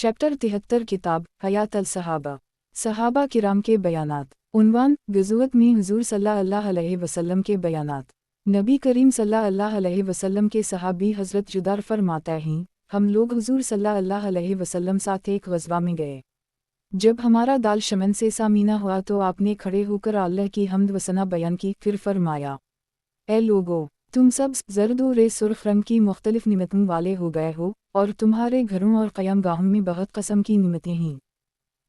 Chapter 73 किताब हयात अल सहाबा सहाबा किराम के बयानात। उन्वान ग़ज़वत में हुज़ूर सल्लल्लाहु अलैहि वसल्लम के बयानात। नबी करीम सल्लल्लाहु अलैहि वसल्लम के सहाबी हज़रत जुदार फरमाते हैं, हम लोग हुज़ूर सल्लल्लाहु अलैहि वसल्लम साथ एक ग़ज़वा में गए। जब हमारा दाल शमन से सामीना हुआ तो आपने खड़े होकर अल्लाह की हम्द व सना बयान की, फिर फरमाया, ए लोगो, तुम सब ज़र्द और सुर्ख रंग की मुख्तलिफ निमतों वाले हो गए हो, और तुम्हारे घरों और क़यामगाहों में बहुत कस्म की निमतें हैं।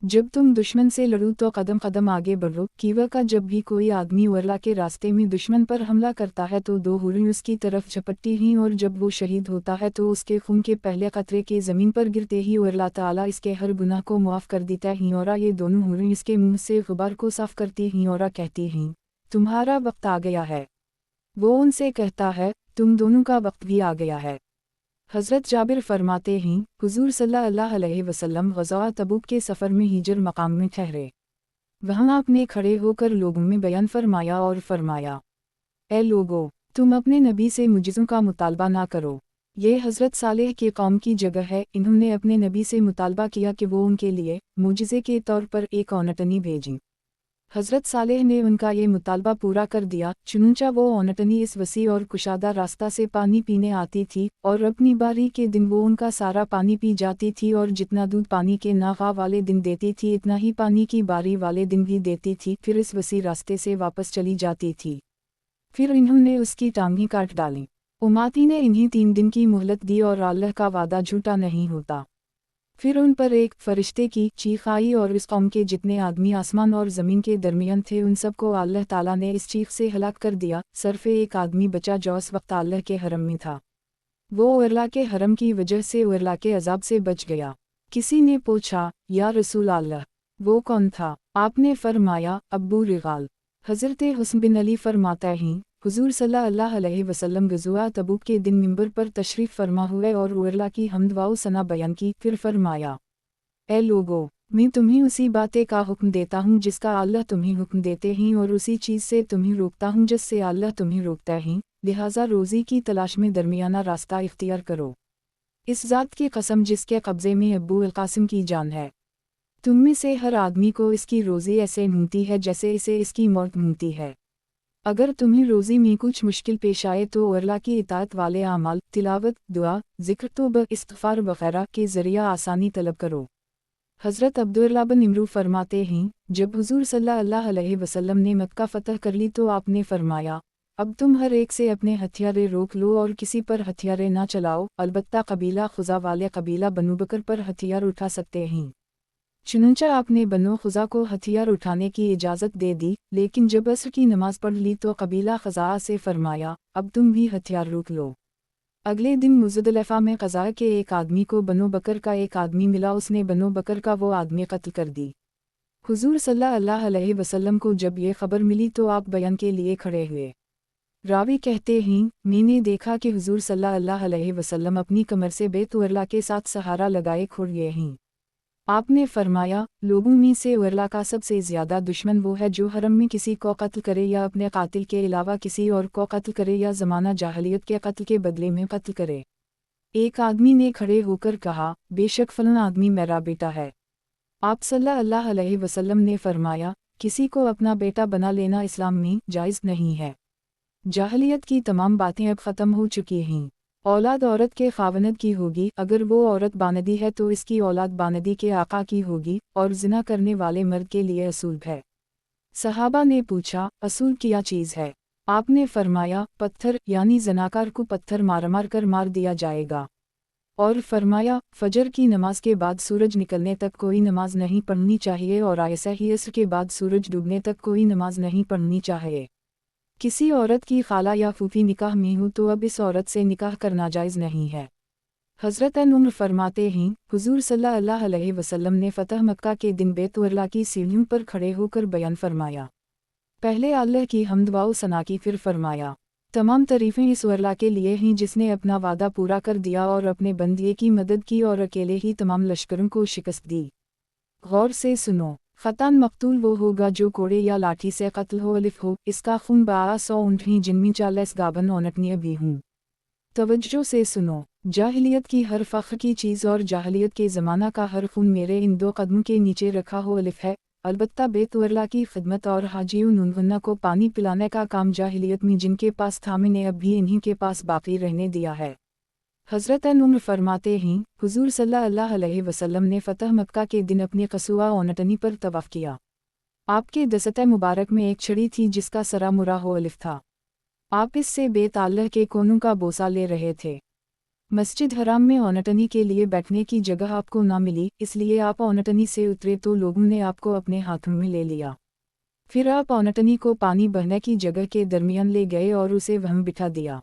जब तुम दुश्मन से लड़ो तो कदम कदम आगे बढ़ो। कीवा का जब भी कोई आदमी वरला के रास्ते में दुश्मन पर हमला करता है तो दो हुरें उसकी तरफ झपटती हैं, और जब वो शहीद होता है तो उसके खून के पहले कतरे के ज़मीन पर गिरते ही अल्लाह ताला इसके हर गुनाह को मुआफ़ कर देता है। और ये दोनों हुरें इसके मुँह से गुबार को साफ़ करती हैं और कहती हैं, तुम्हारा वक्त आ गया है। वो उनसे कहता है, तुम दोनों का वक्त भी आ गया है। हज़रत जाबिर फरमाते हैं, हुज़ूर सल्लल्लाहु अलैहि वसल्लम ग़ज़वा तबूक के सफ़र में हिजर मकाम में ठहरे। वहाँ आपने खड़े होकर लोगों में बयान फरमाया और फरमाया, ए लोगो, तुम अपने नबी से मुजिज़ों का मुतालबा ना करो। ये हज़रत सालेह के कौम की जगह है। इन्होंने अपने नबी से मुतालबा किया कि वो उनके लिए मुजिज़े के तौर पर एक औनटनी भेजें। हज़रत सालेह ने उनका ये मुतालबा पूरा कर दिया। चुनंचा वो औनटनी इस वसी और कुशादा रास्ता से पानी पीने आती थी, और अपनी बारी के दिन वो उनका सारा पानी पी जाती थी, और जितना दूध पानी के नागा वाले दिन देती थी इतना ही पानी की बारी वाले दिन भी देती थी। फिर इस वसी रास्ते से वापस चली जाती थी। फिर इन्होंने उसकी टांगें काट डालीं। उमाती ने इन्हें 3 दिन की मोहलत दी, और अल्लाह का वादा झूठा नहीं होता। फिर उन पर एक फरिश्ते की चीख आई, और इस कौम के जितने आदमी आसमान और ज़मीन के दरमियान थे उन सब को अल्लाह ताला ने इस चीख से हलाक कर दिया। सिर्फ एक आदमी बचा जो उस वक्त अल्लाह के हरम में था। वो अल्लाह के हरम की वजह से अल्लाह के अज़ाब से बच गया। किसी ने पूछा, या रसूल अल्लाह, वो कौन था? आपने फरमाया, अब्बू रिगाल। हज़रत हुस्न बिन अली फरमाता हैं, हुज़ूर सल्लल्लाहु अलैहि वसल्लम ग़ज़वा तबूक के दिन मिंबर पर तशरीफ़ फरमा हुए और अल्लाह की हम्द व सना बयान की। फिर फरमाया, ए लोगो, मैं तुम्हें उसी बातें का हुक्म देता हूँ जिसका अल्लाह तुम्हें हुक्म देते हैं, और उसी चीज़ से तुम्हें रोकता हूँ जिससे अल्लाह तुम्हें रोकता है। लिहाजा रोज़ी की तलाश में दरमियाना रास्ता इख्तियार करो। इस ज़ात की कसम जिसके कब्ज़े में अब्बू अल कासिम की जान है, तुम में से हर आदमी को इसकी रोज़ी ऐसे ढूंढती है जैसे इसे इसकी मौत ढूंढती है। अगर तुम्हें रोज़ी में कुछ मुश्किल पेश आए तो अल्लाह की इताअत वाले आमाल, तिलावत, दुआ, ज़िक्र, तौबा, इस्तिग़फ़ार वग़ैरह के ज़रिया आसानी तलब करो। हज़रत अब्दुल्लाह बिन इमरू फरमाते हैं, जब हुज़ूर सल्लल्लाहु अलैहि वसल्लम ने मक्का फ़तह कर ली तो आपने फरमाया, अब तुम हर एक से अपने हथियारे रोक लो और किसी पर हथियारे ना चलाओ, अलबत्ता कबीला खुज़ा वाले कबीला बनु बकर पर हथियार उठा सकते हैं। चुनंचा आपने बनो खुज़ा को हथियार उठाने की इजाज़त दे दी, लेकिन जब असर की नमाज़ पढ़ ली तो कबीला ख़ज़ा से फरमाया, अब तुम भी हथियार रोक लो। अगले दिन मुज़दलिफ़ा में क़ज़ा के एक आदमी को बनो बकर का एक आदमी मिला। उसने बनो बकर का वो आदमी कत्ल कर दी। हुज़ूर सल्लल्लाहु अलैहि वसल्लम को जब ये खबर मिली तो आप बयान के लिए खड़े हुए। रावी कहते हैं, मैंने देखा कि हुज़ूर सल्लल्लाहु अलैहि वसल्लम अपनी कमर से बेतुअल्लाह के साथ सहारा लगाए खड़े हैं। आपने फरमाया, लोगों में से अल्लाह का सबसे ज़्यादा दुश्मन वो है जो हरम में किसी को कत्ल करे या अपने कातिल के अलावा किसी और को कत्ल करे या ज़माना जाहलियत के कत्ल के बदले में कत्ल करे। एक आदमी ने खड़े होकर कहा, बेशक फलां आदमी मेरा बेटा है। आप सल्लल्लाहु अलैहि वसल्लम ने फरमाया, किसी को अपना बेटा बना लेना इस्लाम में जायज़ नहीं है। जाहलियत की तमाम बातें अब ख़त्म हो चुकी हैं। औलाद औरत के खावनद की होगी, अगर वो औरत बानदी है तो इसकी औलाद बानदी के आका की होगी, और ज़िना करने वाले मर्द के लिए असूल है। सहाबा ने पूछा, असूल क्या चीज़ है? आपने फरमाया, पत्थर, यानी ज़नाकार को पत्थर मार मार कर मार दिया जाएगा। और फरमाया, फजर की नमाज के बाद सूरज निकलने तक कोई नमाज नहीं पढ़नी चाहिए, और ऐसा ही असर के बाद सूरज डूबने तक कोई नमाज नहीं पढ़नी चाहिए। किसी औरत की खाला या फूफी निकाह में हो तो अब इस औरत से निकाह करना जायज़ नहीं है। हज़रत उम्र फरमाते हैं, हुज़ूर सल्लल्लाहु अलैहि वसल्लम ने फ़तह मक्का के दिन बेतुअल्लाह की सीढ़ियों पर खड़े होकर बयान फरमाया। पहले अल्लाह की हम्द व सना की, फिर फरमाया, तमाम तारीफ़ें इस अल्लाह के लिए हैं जिसने अपना वादा पूरा कर दिया और अपने बंदिए की मदद की और अकेले ही तमाम लश्करों को शिकस्त दी। गौर से सुनो, ख़तान मक़तूल वो होगा जो कोड़े या लाठी से कत्ल हो, अलिफ हो, इसका खून 1200 ऊँट हैं जिनमें 40 गाभन औनटनियाँ भी हूँ। तवज्जो से सुनो, जाहिलियत की हर फ़ख्र की चीज़ और जाहिलियत के ज़माना का हर खून मेरे इन दो कदमों के नीचे रखा हो अलिफ है। अलबत्ता बेतुअरला की खिदमत और हाजियुन उन्हन्ना को पानी पिलाने का काम जाहिलियत में जिनके पास था मैंने अब भी इन्हीं के पास बाकी रहने दिया है। हज़रत उम्र फरमाते हैं, हुज़ूर सल्लल्लाहु अलैहि वसल्लम ने फ़तह मक्का के दिन अपनी कसूआ ओनटनी पर तवाफ़ किया। आपके दस्ते मुबारक में एक छड़ी थी जिसका सरा मुरा हो अलिफ था। आप इससे बेताल्लुक़ के कोनों का बोसा ले रहे थे। मस्जिद हराम में ओनटनी के लिए बैठने की जगह आपको ना मिली, इसलिए आप ओनटनी से उतरे तो लोगों ने आपको अपने हाथों में ले लिया। फिर आप ओनटनी को पानी बहने की जगह के दरमियान ले गए और उसे वहीं बिठा दिया।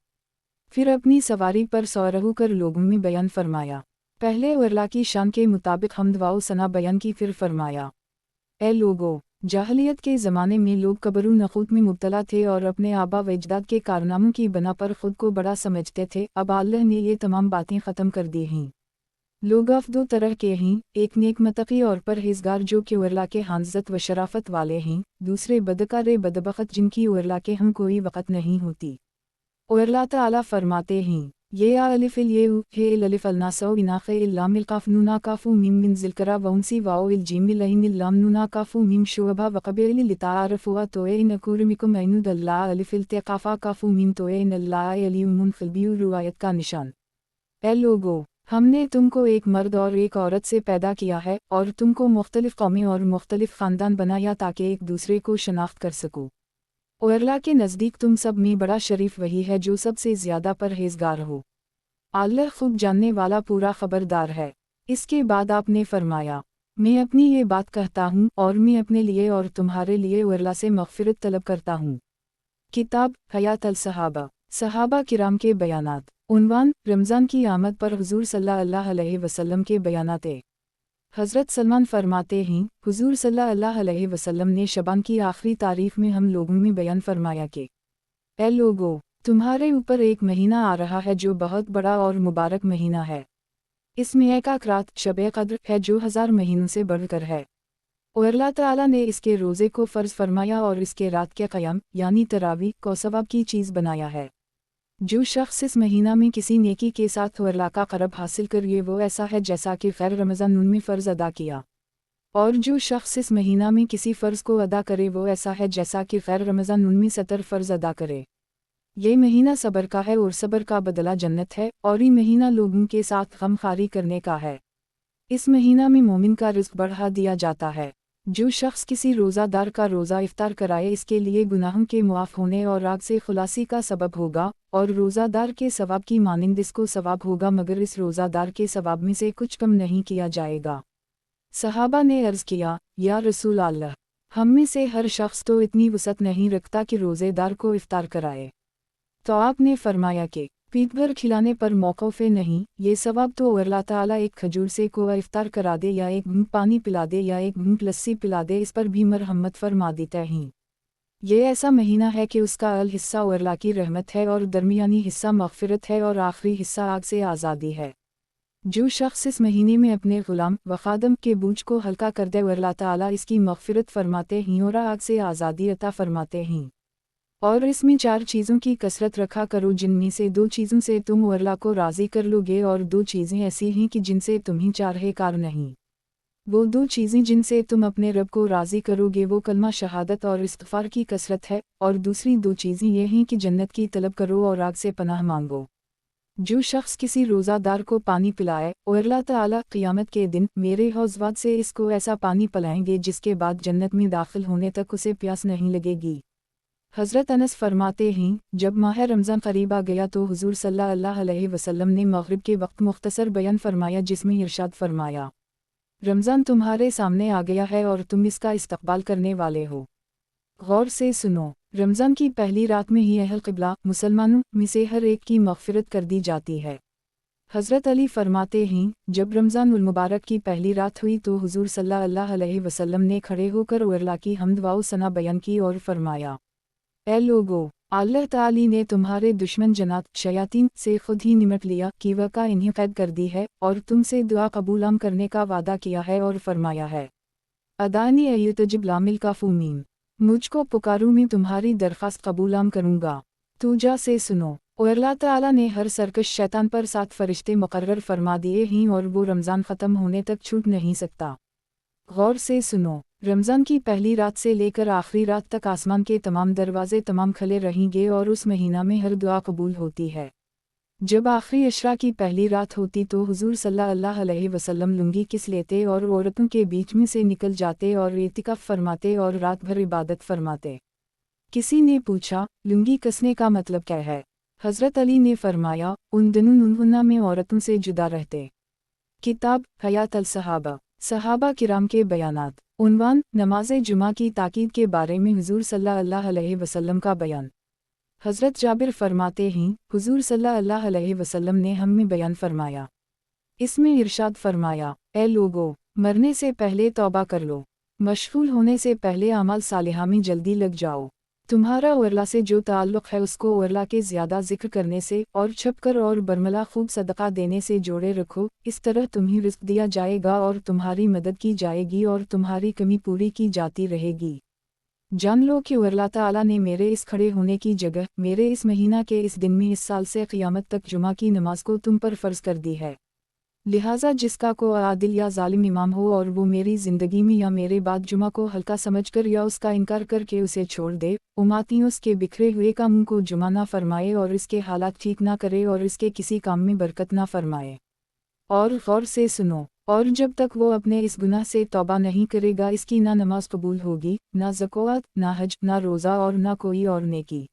फिर अपनी सवारी पर सवार कर लोगों में बयान फरमाया। पहले अल्लाह की शान के मुताबिक हम्द व सना बयान की, फिर फरमाया, ए लोगो, जाहलियत के ज़माने में लोग कब्र नखूत में मुब्तला थे और अपने आबा व अजदाद के कारनामों की बना पर ख़ुद को बड़ा समझते थे। अब अल्लाह ने ये तमाम बातें ख़त्म कर दी हैं। लोग अब दो तरह के हैं, एक नेक मतकी और परहेज़गार जो कि अल्लाह के हांज़त व शराफत वाले हैं, दूसरे बदकार बदबख्त जिनकी अल्लाह के हम कोई वक़्त नहीं होती। और अल्लाह ताला फरमाते हैं, ये अलिफ़िल ये हे अलिफ़ अलनासौ इनाखे इल्लामिल काफ नूना काफू मीम मिन ज़िलकरा वउनसी वाओ इल जीमिल लइन इल्लाम नूना काफू मीम शुअबा वक़बेल लिताअरफ़ुआ तोए इन अकुरमिकुम ऐनुद अल्लाह अलिफ़िल तेक़ाफ़ा काफू मीम तोए इन अल्लाह अलीमुन फ़िलबियु रुवायत का निशान। ए लोगो, हमने तुमको एक मर्द और एक औरत से पैदा किया है और तुमको मुख्तलिफ़ कौमें और मुख्तलिफ़ ख़ानदान बनाया ताकि एक दूसरे को शनाख्त कर सको। और अल्लाह के नज़दीक तुम सब में बड़ा शरीफ वही है जो सबसे ज़्यादा परहेज़गार हो। अल्लाह खुद जानने वाला पूरा खबरदार है। इसके बाद आपने फरमाया, मैं अपनी ये बात कहता हूँ और मैं अपने लिए और तुम्हारे लिए अल्लाह से मग़फ़िरत तलब करता हूँ। किताब हयात अल सहाबा, सहाबा किराम के बयानात। उन्वान, रमज़ान की आमद पर हुज़ूर सल्लल्लाहु अलैहि वसल्लम के बयानात। हज़रत सलमान फरमाते हैं, हुज़ूर सल्लल्लाहु अलैहि वसल्लम ने शबान की आखिरी तारीफ़ में हम लोगों में बयान फरमाया कि, ए लोगो, तुम्हारे ऊपर एक महीना आ रहा है जो बहुत बड़ा और मुबारक महीना है। इसमें एक रात शब क़द्र है जो 1000 महीनों से बढ़कर है। और अल्लाह ताला ने इसके रोज़े को फ़र्ज़ फरमाया और इसके रात के क़याम यानी तरावी को सवाब की चीज़ बनाया है। जो शख्स इस महीना में किसी नेकी के साथ अल्लाह का क़रब हासिल करे वो ऐसा है जैसा कि ग़ैर रमज़ान में फ़र्ज़ अदा किया। और जो शख्स इस महीना में किसी फ़र्ज़ को अदा करे वो ऐसा है जैसा कि ग़ैर रमज़ान में 70 फ़र्ज़ अदा करे। ये महीना सब्र का है और सब्र का बदला जन्नत है, और ये महीना लोगों के साथ गमखारी करने का है। इस महीना में मोमिन का रिज़्क़ बढ़ा दिया जाता है। जो शख्स किसी रोज़ादार का रोज़ा इफ्तार कराए इसके लिए गुनाहों के मुआफ़ होने और आग से खुलासी का सबब होगा, और रोज़ादार के सवाब की मानिंद इसको सवाब होगा मगर इस रोज़ादार के सवाब में से कुछ कम नहीं किया जाएगा। सहाबा ने अर्ज़ किया, या रसूल अल्लाह, हम में से हर शख्स तो इतनी वसअत नहीं रखता कि रोज़ेदार को इफ्तार कराए। तो आपने फरमाया कि पीठ भर खिलाने पर मौक़ूफ़ नहीं, ये सवाब तो अल्लाह ताला एक खजूर से को इफ्तार करा दे या एक घूंट पानी पिला दे या एक घूंट लस्सी पिला दे, इस पर भी मरहमत फरमा देते हैं। ये ऐसा महीना है कि उसका अल हिस्सा अल्लाह की रहमत है और दरमियानी हिस्सा मग़फ़िरत है और आखिरी हिस्सा आग से आज़ादी है। जो शख्स इस महीने में अपने ग़ुलाम व ख़ादम के बोझ को हल्का कर दे अल्लाह ताला इसकी मग़फ़िरत फरमाते हैं और आग से आज़ादी अता फरमाते हैं। और इसमें 4 चीज़ों की कसरत रखा करो जिनमें से 2 चीज़ों से तुम अल्लाह को राज़ी कर लोगे और 2 चीज़ें ऐसी हैं कि जिनसे तुम्हें चारहेकार नहीं। वो 2 चीज़ें जिनसे तुम अपने रब को राज़ी करोगे वो कलमा शहादत और इस्तिग़फ़ार की कसरत है, और दूसरी 2 चीज़ें ये हैं कि जन्नत की तलब करो और आग से पनाह मांगो। जो शख्स किसी रोज़ादार को पानी पिलाए और अल्लाह ताला क़ियामत के दिन मेरे हौज़ से इसको ऐसा पानी पिलाएंगे जिसके बाद जन्नत में दाखिल होने तक उसे प्यास नहीं लगेगी। हज़रत अनस फरमाते हैं, जब माह रमज़ान क़रीब आ गया तो हुज़ूर सल्लल्लाहु अलैहि वसल्लम ने मग़रिब के वक्त मुख्तसर बयान फरमाया जिसमें इरशाद फरमाया, रमज़ान तुम्हारे सामने आ गया है और तुम इसका इस्तक़बाल करने वाले हो। गौर से सुनो, रमज़ान की पहली रात में ही अहल क़िबला मुसलमानों में से हर एक की मग़फ़िरत कर दी जाती है। हज़रत अली फरमाते हैं, जब रमज़ान उल मुबारक की पहली रात हुई तो हुज़ूर सल्लल्लाहु अलैहि वसल्लम ने खड़े होकर अल्लाह की हम्द व सना बयान की और फरमाया, ए लोगो, अल्लाह ताली ने तुम्हारे दुश्मन जनात शयातीन से खुद ही निमट लिया कि वक़ा इन्हें कैद कर दी है और तुमसे दुआ कबूलाम करने का वादा किया है और फरमाया है, अदानी अय्युतजिब लामिल का फ़ूमीम, मुझको पुकारूं मैं तुम्हारी दरख्वास्त कबूलाम करूँगा। तूजा से सुनो, और अल्लाह ताला ने हर सरकश शैतान पर 7 फरिश्ते मुकर्रर फरमा दिए हैं और वो रमज़ान ख़त्म होने तक छूट नहीं सकता। गौर से सुनो, रमज़ान की पहली रात से लेकर आखिरी रात तक आसमान के तमाम दरवाजे तमाम खुले रहेंगे और उस महीना में हर दुआ कबूल होती है। जब आखिरी अशरा की पहली रात होती तो हुजूर सल्लल्लाहु अलैहि वसल्लम लुंगी किस लेते और औरतों के बीच में से निकल जाते और इतिकाफ फरमाते और रात भर इबादत फरमाते। किसी ने पूछा, लुंगी कसने का मतलब क्या है? हज़रत अली ने फरमाया, उन दिनों उन्होंने में औरतों से जुदा रहते। किताब हयात अल सहाबा, सहाबा किराम के बयानात। उन्वान, नमाज जुमा की ताकीद के बारे में हुजूर सल्लल्लाहु अलैहि वसल्लम का बयान। हज़रत जाबिर फरमाते हैं, हुजूर सल्लल्लाहु अलैहि वसल्लम ने हमें बयान फरमाया। इसमें इरशाद फरमाया, ए लोगो, मरने से पहले तौबा कर लो, मशगूल होने से पहले अमल सालिहा में जल्दी लग जाओ। तुम्हारा और अल्लाह से जो ताल्लुक़ है उसको और अल्लाह के ज़्यादा ज़िक्र करने से और छपकर और बरमला खूब सदका देने से जोड़े रखो। इस तरह तुम्हें रिज़्क़ दिया जाएगा और तुम्हारी मदद की जाएगी और तुम्हारी कमी पूरी की जाती रहेगी। जान लो कि अल्लाह ताला ने मेरे इस खड़े होने की जगह मेरे इस महीना के इस दिन में इस साल से क़यामत तक जुमा की नमाज को तुम पर फ़र्ज़ कर दी है। लिहाजा जिसका को आदिल या जालिम इमाम हो और वो मेरी ज़िंदगी में या मेरे बाद जुमा को हल्का समझकर या उसका इनकार करके उसे छोड़ दे, उम्मतियों उसके बिखरे हुए कामों को जुमा ना फरमाए और इसके हालात ठीक ना करे और इसके किसी काम में बरकत ना फरमाए। और गौर से सुनो, और जब तक वो अपने इस गुनाह से तौबा नहीं करेगा इसकी ना नमाज कबूल होगी, ना ज़कात, ना हज, ना रोज़ा और ना कोई और नेकी।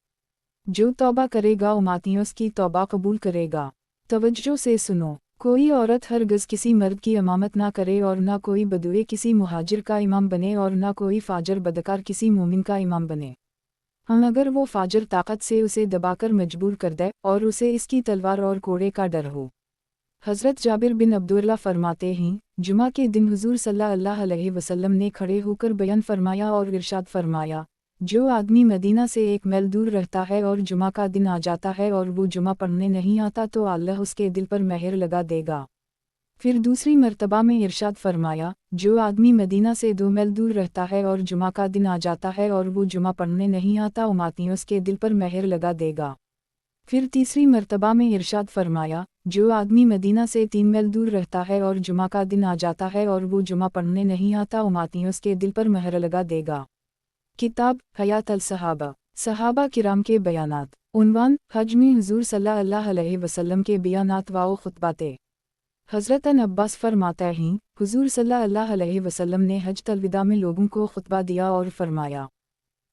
जो तौबा करेगा उम्मतियों उसकी तौबा कबूल करेगा। तवज्जो से सुनो, कोई औरत हरगिज़ किसी मर्द की इमामत ना करे और ना कोई बदुए किसी मुहाजिर का इमाम बने और ना कोई फाजर बदकार किसी मोमिन का इमाम बने। हाँ, अगर वो फाजर ताकत से उसे दबाकर मजबूर कर दे और उसे इसकी तलवार और कोड़े का डर हो। हज़रत जाबिर बिन अब्दुल्लाह फरमाते हैं, जुमा के दिन हुजूर सल्लल्लाहु अलैहि वसल्लम ने खड़े होकर बयान फरमाया और इरशाद फरमाया, जो आदमी मदीना से 1 मील दूर रहता है और जुमा का दिन आ जाता है और वो जुमा पढ़ने नहीं आता तो अल्लाह उसके दिल पर मेहर लगा देगा। फिर दूसरी मर्तबा में इरशाद फरमाया, जो आदमी मदीना से 2 मील दूर रहता है और जुमा का दिन आ जाता है और वो जुमा पढ़ने नहीं आता उम्मतियों उसके दिल पर मेहर लगा देगा। फिर तीसरी मर्तबा में इरशाद फरमाया, जो आदमी मदीना से 3 मील दूर रहता है और जुमा का दिन आ जाता है और वो जुमा पढ़ने नहीं आता उम्मतियों उसके दिल पर मेहर लगा देगा। किताब हयात अल सहाबा, सहाबा किराम के बयानात। उन्वान, हज में हुजूर सल्लल्लाहु अलैहि वसल्लम के बयानात व खुतबाते। हज़रत अब्बास फरमाता हैं, हुजूर सल्लल्लाहु अलैहि वसल्लम ने हज अलविदा में लोगों को खुतबा दिया और फरमाया,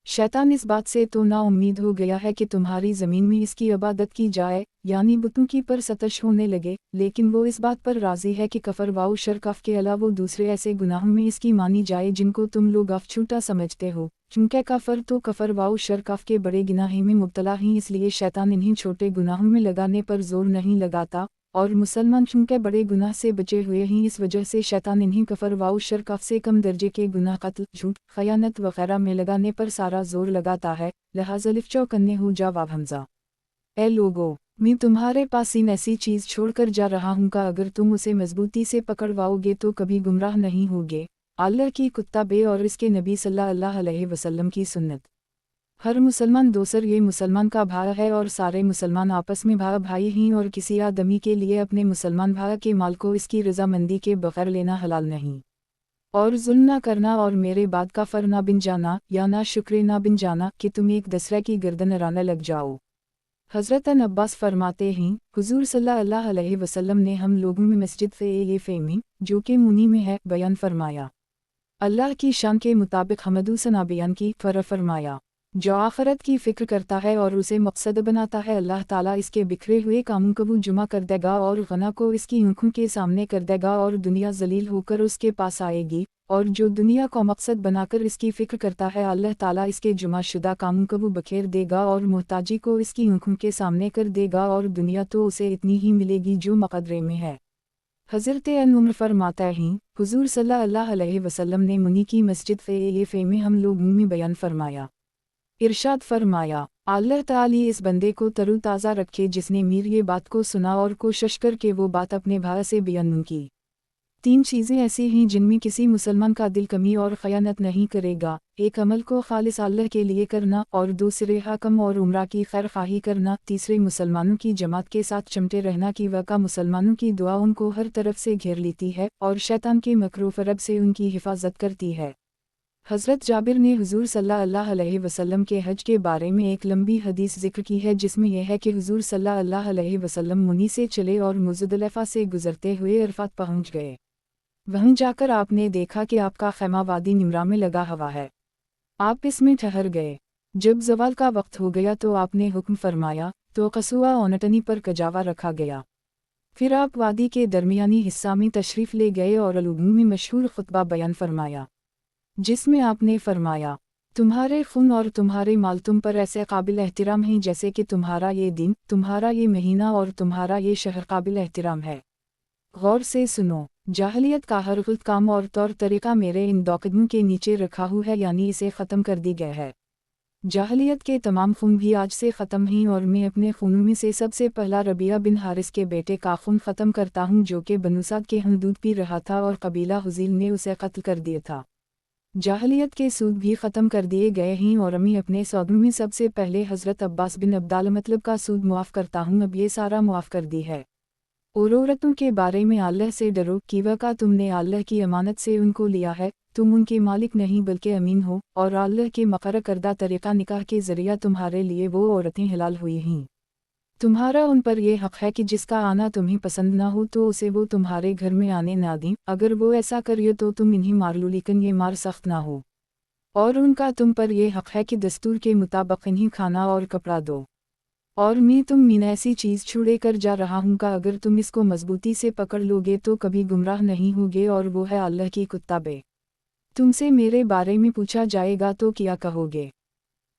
शैतान इस बात से तो ना उम्मीद हो गया है कि तुम्हारी ज़मीन में इसकी इबादत की जाए, यानी बुतों की परस्तश होने लगे, लेकिन वो इस बात पर राज़ी है कि कफ़र व शरकफ के अलावा दूसरे ऐसे गुनाहों में इसकी मानी जाए जिनको तुम लोग अफछूटा समझते हो। चूँकि कफ़र तो कफ़र व शरकफ के बड़े गुनाह में मुब्तला हैं, इसलिए शैतान इन्हीं छोटे गुनाहों में लगाने पर जोर नहीं लगाता, और मुसलमान चूँकि बड़े गुनाह से बचे हुए हैं इस वजह से शैतान इन्हीं कफ़र व शरकफ से कम दर्जे के गुनाह कत्ल, झूठ, खयानत वगैरह में लगाने पर सारा जोर लगाता है। लिहाजा लिफ चौकन्ने हो जा वाव हमज़ा। ए लोगो, मैं तुम्हारे पास इन ऐसी चीज़ छोड़कर जा रहा हूँ का अगर तुम उसे मजबूती से पकड़वाओगे तो कभी गुमराह नहीं होगे। अल्लाह की कुत्ताबे और इसके नबी सल्लल्लाहु अलैहि वसल्लम की सुन्नत। हर मुसलमान दोसर ये मुसलमान का भाई है और सारे मुसलमान आपस में भाई हैं और किसी आदमी के लिए अपने मुसलमान भाई के माल को इसकी रजामंदी के बगैर लेना हलाल नहीं। और जुल्म ना करना और मेरे बाद काफर ना बिन जाना या ना शुक्र ना बिन जाना कि तुम एक दूसरे की गर्दन अराना लग जाओ। हज़रत अब्बास फरमाते हैं, हुजूर सल्लल्लाहु अलैहि वसल्लम ने हम लोगों में मस्जिद ये फेमी जो कि मुनी में है बयान फरमाया। अल्लाह की शान के मुताबिक हमदूसना बयान की फरमाया, जो आखिरत की फ़िक्र करता है और उसे मकसद बनाता है अल्लाह ताला इसके बिखरे हुए कामों को वो जुमा कर देगा और गना को इसकी आँखों के सामने कर देगा और दुनिया जलील होकर उसके पास आएगी। और जो दुनिया को मकसद बनाकर इसकी फ़िक्र करता है अल्लाह ताला इसके जुमा शुदा कामों को वो बखेर देगा और मोहताजी को इसकी आँखों के सामने कर देगा और दुनिया तो उसे इतनी ही मिलेगी जो मकदरे में है। हज़रत उमर फरमाता हैं, हुजूर सल्लल्लाहु अलैहि वसल्लम ने मुनी की मस्जिद फ़े में हम लोगों में बयान फरमाया। इरशाद फरमाया, अल्लाह ताली इस बंदे को तरोताज़ा रखे जिसने मीर ये बात को सुना और कोशिश करके वो बात अपने भाई से बयान की। 3 چیزیں ایسی ہیں جن میں کسی مسلمان کا دل کمی اور خیانت نہیں کرے گا: ایک، عمل کو خالص اللہ کے لیے کرنا، اور دوسرے، حاکم اور امراء کی خیر خواہی کرنا، تیسرے، مسلمانوں کی جماعت کے ساتھ چمٹے رہنا کہ واقع مسلمانوں کی دعا ان کو ہر طرف سے گھیر لیتی ہے اور شیطان کے مکر و فرب سے ان کی حفاظت کرتی ہے۔ حضرت جابر نے حضور صلی اللہ علیہ وسلم کے حج کے بارے میں ایک لمبی حدیث ذکر کی ہے جس میں یہ ہے کہ حضور صلی اللہ علیہ وسلم منی سے چلے اور مزدلفہ سے گزرتے ہوئے عرفات پہنچ گئے۔ وہیں جا کر آپ نے دیکھا کہ آپ کا خیمہ وادی نمرہ میں لگا ہوا ہے۔ آپ اس میں ٹھہر گئے۔ جب زوال کا وقت ہو گیا تو آپ نے حکم فرمایا تو قصوہ اونٹنی پر کجاوا رکھا گیا۔ پھر آپ وادی کے درمیانی حصہ میں تشریف لے گئے اور لوگوں میں مشہور خطبہ بیان فرمایا، جس میں آپ نے فرمایا، تمہارے خون اور تمہارے مال تم پر ایسے قابل احترام ہیں جیسے کہ تمہارا یہ دن، تمہارا یہ مہینہ اور تمہارا یہ شہر قابل احترام ہے۔ غور سے سنو، جاہلیت کا ہر غلط کام اور طور طریقہ میرے ان دو قدموں کے نیچے رکھا ہوا ہے، یعنی اسے ختم کر دی گیا ہے۔ جاہلیت کے تمام خون بھی آج سے ختم ہیں، اور میں اپنے خونوں میں سے سب سے پہلا ربیعہ بن حارث کے بیٹے کا خون ختم کرتا ہوں جو کہ بنو سعد کے ہاں دودھ پی رہا تھا اور قبیلہ حذیل نے اسے قتل کر دیا تھا۔ جاہلیت کے سود بھی ختم کر دیے گئے ہیں، اور میں اپنے سودوں میں سب سے پہلے حضرت عباس بن عبدالمطلب کا سود معاف کرتا ہوں، اب یہ سارا معاف کر دی ہے۔ اور عورتوں کے بارے میں اللہ سے ڈرو کہ واقع تم نے اللہ کی امانت سے ان کو لیا ہے، تم ان کے مالک نہیں بلکہ امین ہو، اور اللہ کے مقرر کردہ طریقہ نکاح کے ذریعہ تمہارے لیے وہ عورتیں حلال ہوئی ہیں۔ تمہارا ان پر یہ حق ہے کہ جس کا آنا تمہیں پسند نہ ہو تو اسے وہ تمہارے گھر میں آنے نہ دیں، اگر وہ ایسا کرے تو تم انہیں مار لو لیکن یہ مار سخت نہ ہو۔ اور ان کا تم پر یہ حق ہے کہ دستور کے مطابق انہیں کھانا اور کپڑا دو۔ اور میں تم میں ایسی چیز چھوڑے کر جا رہا ہوں کہ اگر تم اس کو مضبوطی سے پکڑ لو گے تو کبھی گمراہ نہیں ہوگے، اور وہ ہے اللہ کی کتابیں۔ تم سے میرے بارے میں پوچھا جائے گا تو کیا کہو گے؟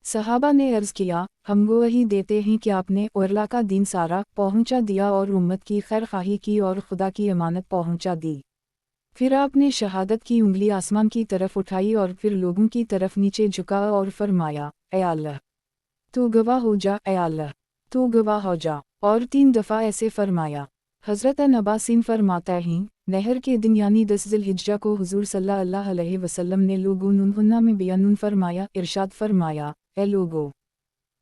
صحابہ نے عرض کیا، ہم گواہی دیتے ہیں کہ آپ نے اللہ کا دین سارا پہنچا دیا اور امت کی خیر خواہی کی اور خدا کی امانت پہنچا دی۔ پھر آپ نے شہادت کی انگلی آسمان کی طرف اٹھائی اور پھر لوگوں کی طرف نیچے جھکا اور فرمایا، اے اللہ تو گواہ ہو جا، اے اللہ تو گواہ ہو جا، اور 3 دفعہ ایسے فرمایا۔ حضرت عباسین فرماتے ہیں، نہر کے دن یعنی 10 ذی الحجہ کو حضور صلی اللہ علیہ وسلم نے لوگوں نونہنہ میں بیان فرمایا، ارشاد فرمایا، اے لوگو،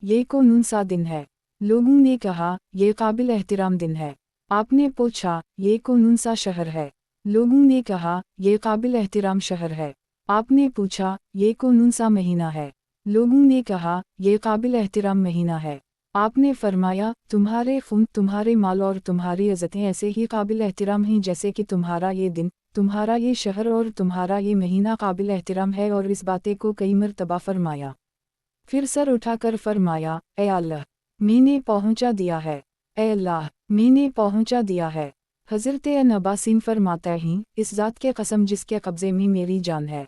یہ کون سا دن ہے؟ لوگوں نے کہا، یہ قابل احترام دن ہے۔ آپ نے پوچھا، یہ کون سا شہر ہے؟ لوگوں نے کہا، یہ قابل احترام شہر ہے۔ آپ نے پوچھا، یہ کون سا مہینہ ہے؟ لوگوں نے کہا، یہ قابل احترام مہینہ ہے۔ آپ نے فرمایا، تمہارے خون، تمہارے مال اور تمہاری عزتیں ایسے ہی قابل احترام ہیں جیسے کہ تمہارا یہ دن، تمہارا یہ شہر اور تمہارا یہ مہینہ قابل احترام ہے، اور اس باتیں کو کئی مرتبہ فرمایا۔ پھر سر اٹھا کر فرمایا، اے اللہ میں نے پہنچا دیا ہے، اے اللہ میں نے پہنچا دیا ہے۔ حضرت عباسین فرماتے ہیں، اس ذات کے قسم جس کے قبضے میں میری جان ہے۔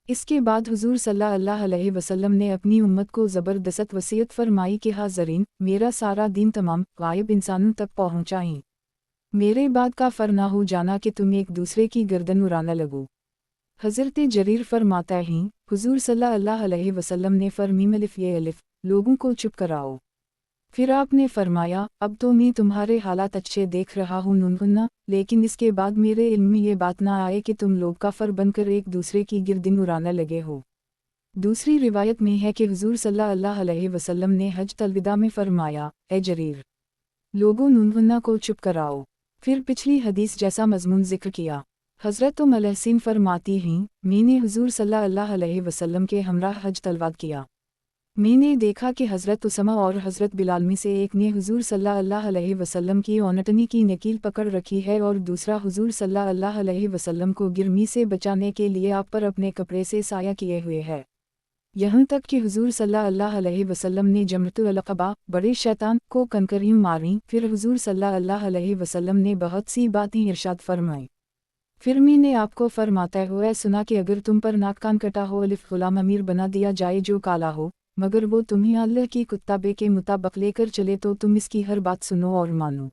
اس کے بعد حضور صلی اللہ علیہ وسلم نے اپنی امت کو زبردست وصیت فرمائی کہ حاضرین، میرا سارا دین تمام غائب انسانوں تک پہنچائیں۔ میرے بعد کا فرنا ہو جانا کہ تم ایک دوسرے کی گردن اڑانا لگو۔ حضرت جریر فرماتے ہیں، حضور صلی اللہ علیہ وسلم نے فرمایا، الف یہ الف، لوگوں کو چپ کراؤ۔ پھر آپ نے فرمایا، اب تو میں تمہارے حالات اچھے دیکھ رہا ہوں نونہنہ، لیکن اس کے بعد میرے علم میں یہ بات نہ آئے کہ تم لوگ کافر بن کر ایک دوسرے کی گردن اڑانا لگے ہو۔ دوسری روایت میں ہے کہ حضور صلی اللہ علیہ وسلم نے حجۃ الوداع میں فرمایا، اے جریر، لوگوں نونہنہ کو چپ کراؤ۔ پھر پچھلی حدیث جیسا مضمون ذکر کیا۔ حضرت ام الحسین فرماتی ہیں، میں نے حضور صلی اللہ علیہ وسلم کے ہمراہ حجۃ الوداع کیا۔ میں نے دیکھا کہ حضرت اسامہ اور حضرت بلال میں سے ایک نے حضور صلی اللہ علیہ وسلم کی اونٹنی کی نکیل پکڑ رکھی ہے، اور دوسرا حضور صلی اللہ علیہ وسلم کو گرمی سے بچانے کے لیے آپ پر اپنے کپڑے سے سایہ کیے ہوئے ہے۔ یہاں تک کہ حضور صلی اللہ علیہ وسلم نے جمرۃ العقبہ، بڑے شیطان، کو کنکریوں ماریں۔ پھر حضور صلی اللہ علیہ وسلم نے بہت سی باتیں ارشاد فرمائیں۔ پھر میں نے آپ کو فرماتے ہوئے سنا کہ اگر تم پر ناک کان کٹا ہو الف غلام امیر بنا دیا جائے جو کالا ہو، مگر وہ تمہیں اللہ کی کتابیں کے مطابق لے کر چلے تو تم اس کی ہر بات سنو اور مانو۔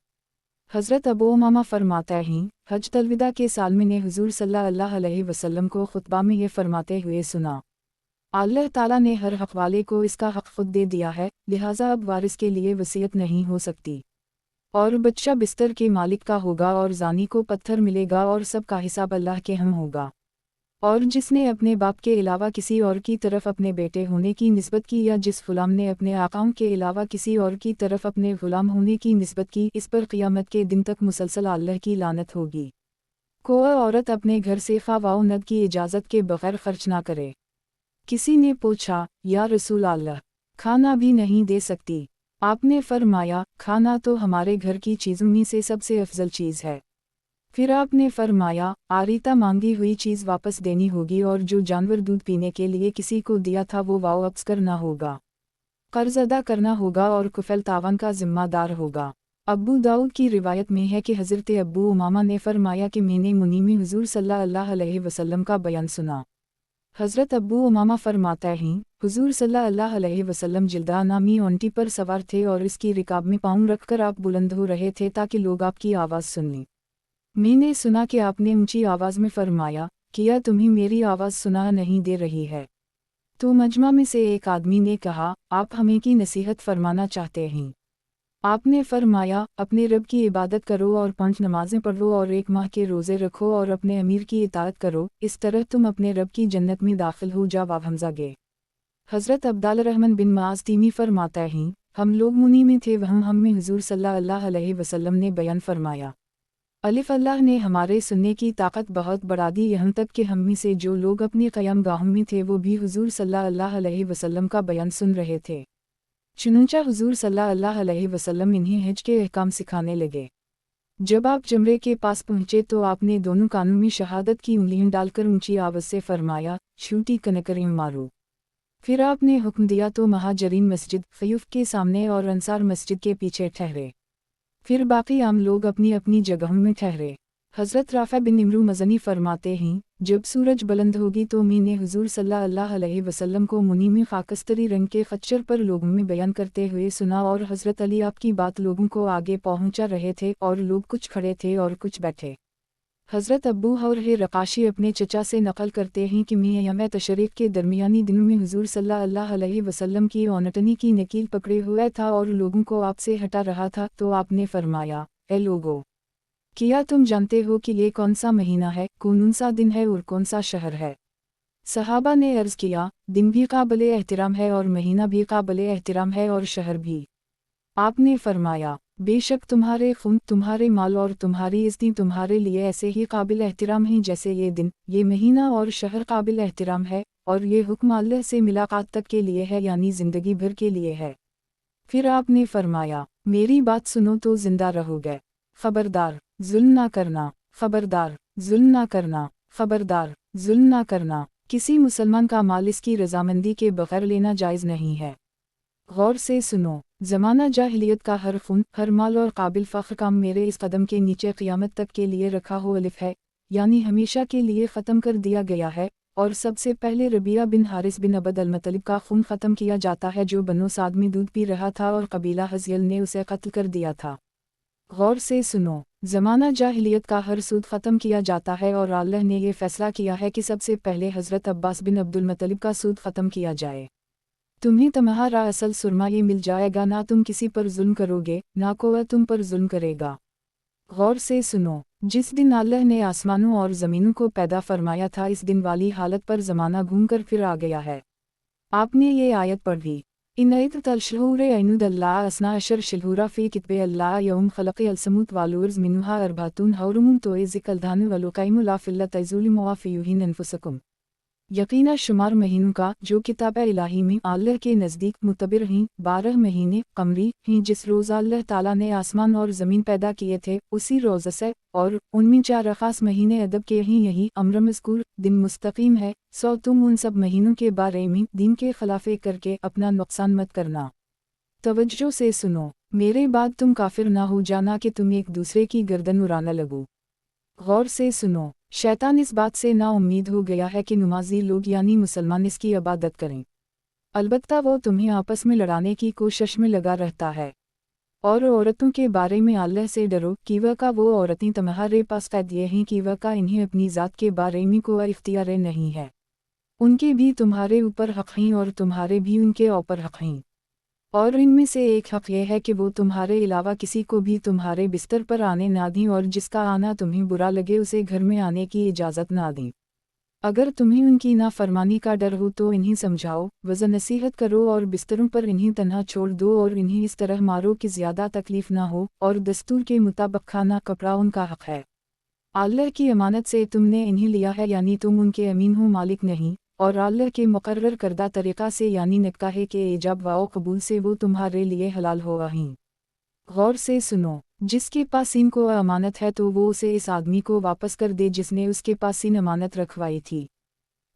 حضرت ابو امامہ فرماتے ہیں، حجۃ الوداع کے سال میں نے حضور صلی اللہ علیہ وسلم کو خطبہ میں یہ فرماتے ہوئے سنا، اللہ تعالیٰ نے ہر حق والے کو اس کا حق خود دے دیا ہے، لہٰذا اب وارث کے لیے وصیت نہیں ہو سکتی۔ اور بچہ بستر کے مالک کا ہوگا اور زانی کو پتھر ملے گا اور سب کا حساب اللہ کے ہم ہوگا۔ اور جس نے اپنے باپ کے علاوہ کسی اور کی طرف اپنے بیٹے ہونے کی نسبت کی یا جس غلام نے اپنے آقاؤں کے علاوہ کسی اور کی طرف اپنے غلام ہونے کی نسبت کی، اس پر قیامت کے دن تک مسلسل اللہ کی لعنت ہوگی۔ کوئی عورت اپنے گھر سے خواہ و ند کی اجازت کے بغیر خرچ نہ کرے۔ کسی نے پوچھا، یا رسول اللہ، کھانا بھی نہیں دے سکتی؟ آپ نے فرمایا، کھانا تو ہمارے گھر کی چیزوں میں سے سب سے افضل چیز ہے۔ پھر آپ نے فرمایا، آریتا مانگی ہوئی چیز واپس دینی ہوگی، اور جو جانور دودھ پینے کے لیے کسی کو دیا تھا وہ واپس کرنا ہوگا، قرض ادا کرنا ہوگا اور کفل تاوان کا ذمہ دار ہوگا۔ ابو داؤد کی روایت میں ہے کہ حضرت ابو امامہ نے فرمایا کہ میں نے منی میں حضور صلی اللہ علیہ وسلم کا بیان سنا۔ حضرت ابو امامہ فرماتے ہیں، حضور صلی اللہ علیہ وسلم جلدہ نامی اونٹی پر سوار تھے اور اس کی رکاب میں پاؤں رکھ کر آپ بلند ہو رہے تھے تاکہ لوگ آپ کی آواز سن لیں۔ میں نے سنا کہ آپ نے اونچی آواز میں فرمایا، کیا تمہیں میری آواز سنا نہیں دے رہی ہے؟ تو مجمع میں سے ایک آدمی نے کہا، آپ ہمیں کی نصیحت فرمانا چاہتے ہیں؟ آپ نے فرمایا، اپنے رب کی عبادت کرو اور 5 نمازیں پڑھو اور 1 ماہ کے روزے رکھو اور اپنے امیر کی اطاعت کرو، اس طرح تم اپنے رب کی جنت میں داخل ہو جاؤ۔ حمزہ گے۔ حضرت عبدالرحمن بن معاذ تیمی فرماتے ہیں، ہم لوگ منی میں تھے، ہم میں حضور صلی اللہ علیہ وسلم نے بیان فرمایا، اللہ نے ہمارے سننے کی طاقت بہت بڑھا دی، یہاں تک کہ ہم میں سے جو لوگ اپنی قیام گاہوں میں تھے وہ بھی حضور صلی اللہ علیہ وسلم کا بیان سن رہے تھے۔ چنانچہ حضور صلی اللہ علیہ وسلم انہیں حج کے احکام سکھانے لگے۔ جب آپ جمرے کے پاس پہنچے تو آپ نے دونوں کانوں میں شہادت کی انگلیاں ڈال کر اونچی آواز سے فرمایا، چھوٹی کنکریاں مارو۔ پھر آپ نے حکم دیا تو مہاجرین مسجد خیف کے سامنے اور انصار مسجد کے پیچھے ٹھہرے، پھر باقی عام لوگ اپنی اپنی جگہوں میں ٹھہرے۔ حضرت رافع بن عمرو مزنی فرماتے ہیں، جب سورج بلند ہوگی تو میں نے حضور صلی اللہ علیہ وسلم کو منی میں خاکستری رنگ کے خچر پر لوگوں میں بیان کرتے ہوئے سنا، اور حضرت علی آپ کی بات لوگوں کو آگے پہنچا رہے تھے، اور لوگ کچھ کھڑے تھے اور کچھ بیٹھے۔ حضرت ابو حرہ رقاشی اپنے چچا سے نقل کرتے ہیں کہ میں یوم تشریق کے درمیانی دنوں میں حضور صلی اللہ علیہ وسلم کی اونٹنی کی نکیل پکڑے ہوئے تھا اور لوگوں کو آپ سے ہٹا رہا تھا، تو آپ نے فرمایا، اے لوگو، کیا تم جانتے ہو کہ یہ کون سا مہینہ ہے، کون سا دن ہے اور کون سا شہر ہے؟ صحابہ نے عرض کیا، دن بھی قابل احترام ہے اور مہینہ بھی قابل احترام ہے اور شہر بھی۔ آپ نے فرمایا، بے شک تمہارے خون، تمہارے مال اور تمہاری عزتیں تمہارے لیے ایسے ہی قابل احترام ہیں جیسے یہ دن، یہ مہینہ اور شہر قابل احترام ہے، اور یہ حکم اللہ سے ملاقات تک کے لیے ہے، یعنی زندگی بھر کے لیے ہے۔ پھر آپ نے فرمایا، میری بات سنو تو زندہ رہو گے۔ خبردار، ظلم نہ کرنا، خبردار، ظلم نہ کرنا، خبردار، ظلم نہ کرنا۔ کسی مسلمان کا مال اس کی رضامندی کے بغیر لینا جائز نہیں ہے۔ غور سے سنو، زمانہ جاہلیت کا ہر خون، ہر مال اور قابل فخر کام میرے اس قدم کے نیچے قیامت تک کے لیے رکھا ہو الف ہے، یعنی ہمیشہ کے لیے ختم کر دیا گیا ہے، اور سب سے پہلے ربیعہ بن حارث بن عبد المطلب کا خون ختم کیا جاتا ہے جو بنو سعد میں دودھ پی رہا تھا اور قبیلہ حزیل نے اسے قتل کر دیا تھا۔ غور سے سنو، زمانہ جاہلیت کا ہر سود ختم کیا جاتا ہے، اور اللہ نے یہ فیصلہ کیا ہے کہ سب سے پہلے حضرت عباس بن عبد المطلب کا سود ختم کیا جائے۔ تمہیں تمہارا اصل سرما یہ مل جائے گا، نہ تم کسی پر ظلم کرو گے، نہ کوئی تم پر ظلم کرے گا۔ غور سے سنو، جس دن اللہ نے آسمانوں اور زمینوں کو پیدا فرمایا تھا، اس دن والی حالت پر زمانہ گھوم کر پھر آ گیا ہے۔ آپ نے یہ آیت پڑھی، ان عدت الشہور عند اللہ اثنا عشر شہورا فی کتب اللہ یوم خلق السموت والارض منہا اربعۃ حرم توعزک الدھان ولقیم لا فلت ظلم وافیہن انفسکم۔ یقینا شمار مہینوں کا جو کتاب الہی میں اللہ کے نزدیک معتبر ہیں 12 مہینے قمری ہیں، جس روز اللہ تعالیٰ نے آسمان اور زمین پیدا کیے تھے اسی روز سے، اور ان میں 4 خاص مہینے ادب کے ہیں، یہی امر مذکور دن مستقیم ہے، سو تم ان سب مہینوں کے بارے میں دین کے خلاف کر کے اپنا نقصان مت کرنا۔ توجہ سے سنو، میرے بعد تم کافر نہ ہو جانا کہ تم ایک دوسرے کی گردن اڑانے لگو۔ غور سے سنو، شیطان اس بات سے نا امید ہو گیا ہے کہ نمازی لوگ یعنی مسلمان اس کی عبادت کریں، البتہ وہ تمہیں آپس میں لڑانے کی کوشش میں لگا رہتا ہے۔ اور عورتوں کے بارے میں اللہ سے ڈرو کہ وہ عورتیں تمہارے پاس قید یہ ہیں کہ انہیں اپنی ذات کے بارے میں کوئی اختیار نہیں ہے، ان کے بھی تمہارے اوپر حق ہیں اور تمہارے بھی ان کے اوپر حق ہیں۔ और इनमें से एक हक़ यह है कि वो तुम्हारे अलावा किसी को भी तुम्हारे बिस्तर पर आने ना दें और जिसका आना तुम्हें बुरा लगे उसे घर में आने की इजाज़त ना दें। अगर तुम्हें उनकी नाफरमानी का डर हो तो इन्हें समझाओ, वज़न नसीहत करो और बिस्तरों पर इन्हें तन्हा छोड़ दो और इन्हें इस तरह मारो कि ज़्यादा तकलीफ़ ना हो, और दस्तूर के मुताबिक खाना कपड़ा उनका हक़ है। अल्लाह की अमानत से तुमने इन्हें लिया है, यानी तुम उनके अमीन हो, मालिक नहीं, और अल्लाह के मुकर्रर करदा तरीक़ा से यानी निकाह के ईजाब व कबूल से वो तुम्हारे लिए हलाल हो रही। गौर से सुनो, जिसके पास इनको अमानत है तो वो उसे इस आदमी को वापस कर दे जिसने उसके पास इन अमानत रखवाई थी।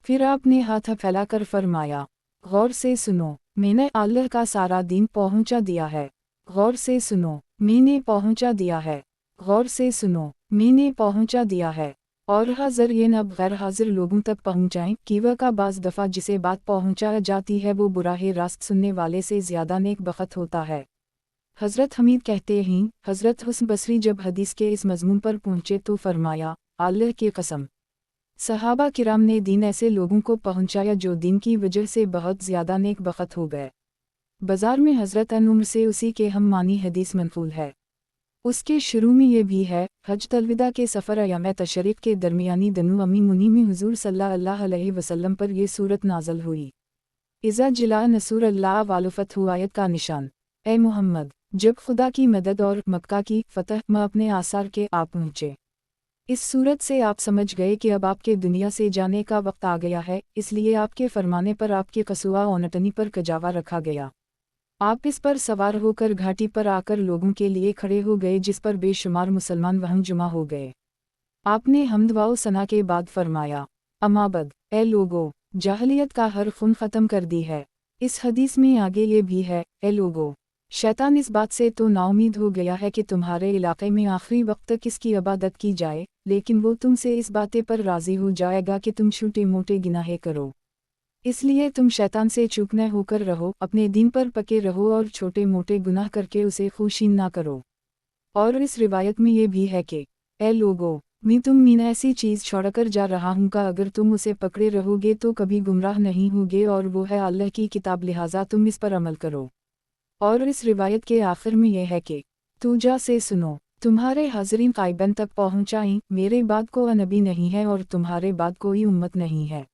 फिर आपने हाथ फैलाकर फरमाया, गौर से सुनो, मैंने अल्लाह का सारा दीन पहुंचा दिया है। गौर से सुनो, मैंने पहुंचा दिया है। गौर से सुनो, मैंने पहुंचा दिया है। और हाज़िर ये अब गैर हाजिर लोगों तक पहुंचाएं कि वह का बाज़ दफ़ा जिसे बात पहुंचा जाती है वो बुराह रास्त सुनने वाले से ज़्यादा नेक बख्त होता है। हज़रत हमीद कहते हैं, हज़रत हुस्न बसरी जब हदीस के इस मज़मून पर पहुँचे तो फरमाया, अल्लाह की कसम, सहाबा किराम ने दीन ऐसे लोगों को पहुँचाया जो दीन की वजह से बहुत ज़्यादा नेक बख्त हो गए। बाज़ार में हज़रत उम्र से उसी के हम मानी हदीस मनक़ूल है। उसके शुरू में ये भी है, हज तलविदा के सफ़र अयाम तशरीक़ के दरमियानी दिनों अमी मुनी में हुज़ूर सल्लल्लाहु अलैहि वसल्लम पर यह सूरत नाज़िल हुई। इज़ा जिला नसूर अल्लाह वालुफ़त हुआ आयत का निशान। ए मोहम्मद, जब खुदा की मदद और मक्का की फ़तह में अपने आसार के आप पहुँचे। इस सूरत से आप समझ गए कि अब आपके दुनिया से जाने का वक्त आ गया है, इसलिए आपके फरमाने पर आपके कसूआ ओनटनी पर कजावा रखा गया। आप इस पर सवार होकर घाटी पर आकर लोगों के लिए खड़े हो गए जिस पर बेशुमार मुसलमान वहाँ जुमा हो गए। आपने हम्द व सना के बाद फरमाया, अमाबद, ए लोगो, जाहलियत का हर खून ख़त्म कर दी है। इस हदीस में आगे ये भी है, ए लोगो, शैतान इस बात से तो नाउमीद हो गया है कि तुम्हारे इलाके में आखिरी वक्त तक इसकी इबादत की जाए, लेकिन वो तुमसे इस बातें पर राज़ी हो जाएगा कि तुम छोटे मोटे गुनाह करो। इसलिए तुम शैतान से चूक न होकर रहो, अपने दीन पर पके रहो और छोटे मोटे गुनाह करके उसे खुशी ना करो। और इस रिवायत में ये भी है कि, ए लोगो, मैं तुम मीन ऐसी चीज़ छोड़कर जा रहा हूँ का अगर तुम उसे पकड़े रहोगे तो कभी गुमराह नहीं होगे, और वो है अल्लाह की किताब, लिहाजा तुम इस पर अमल करो। और इस रिवायत के आखिर में यह है कि, तूजा से सुनो, तुम्हारे हाज़रीन क़ाइबन तक पहुँचाई, मेरे बाद को नबी नहीं है और तुम्हारे बाद कोई उम्मत नहीं है।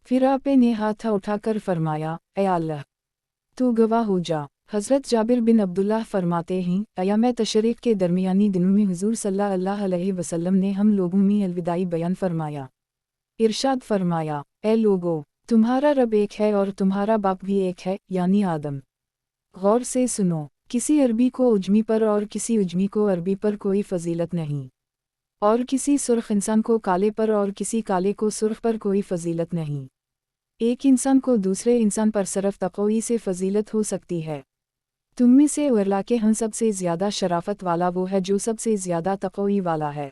फिर आपने हाथ उठाकर फरमाया, ए अल्लाह, तू गवाह हो जा। हज़रत जाबिर बिन अब्दुल्लाह फरमाते हैं, अयाम तशरीक़ के दरमियानी दिनों में हुज़ूर सल्लल्लाहु अलैहि वसल्लम ने हम लोगों में अलविदाई बयान फरमाया। इरशाद फरमाया, ए लोगो, तुम्हारा रब एक है और तुम्हारा बाप भी एक है, यानी आदम। गौर से सुनो, किसी अरबी को उजमी पर और किसी उजमी को अरबी पर कोई फजीलत नहीं, और किसी सुर्ख इंसान को काले पर और किसी काले को सुर्ख पर कोई फजीलत नहीं। एक इंसान को दूसरे इंसान पर सिर्फ तक़वी से फजीलत हो सकती है। तुम में से वर्ला के हम सबसे ज़्यादा शराफत वाला वो है जो सबसे ज़्यादा तक़वी वाला है।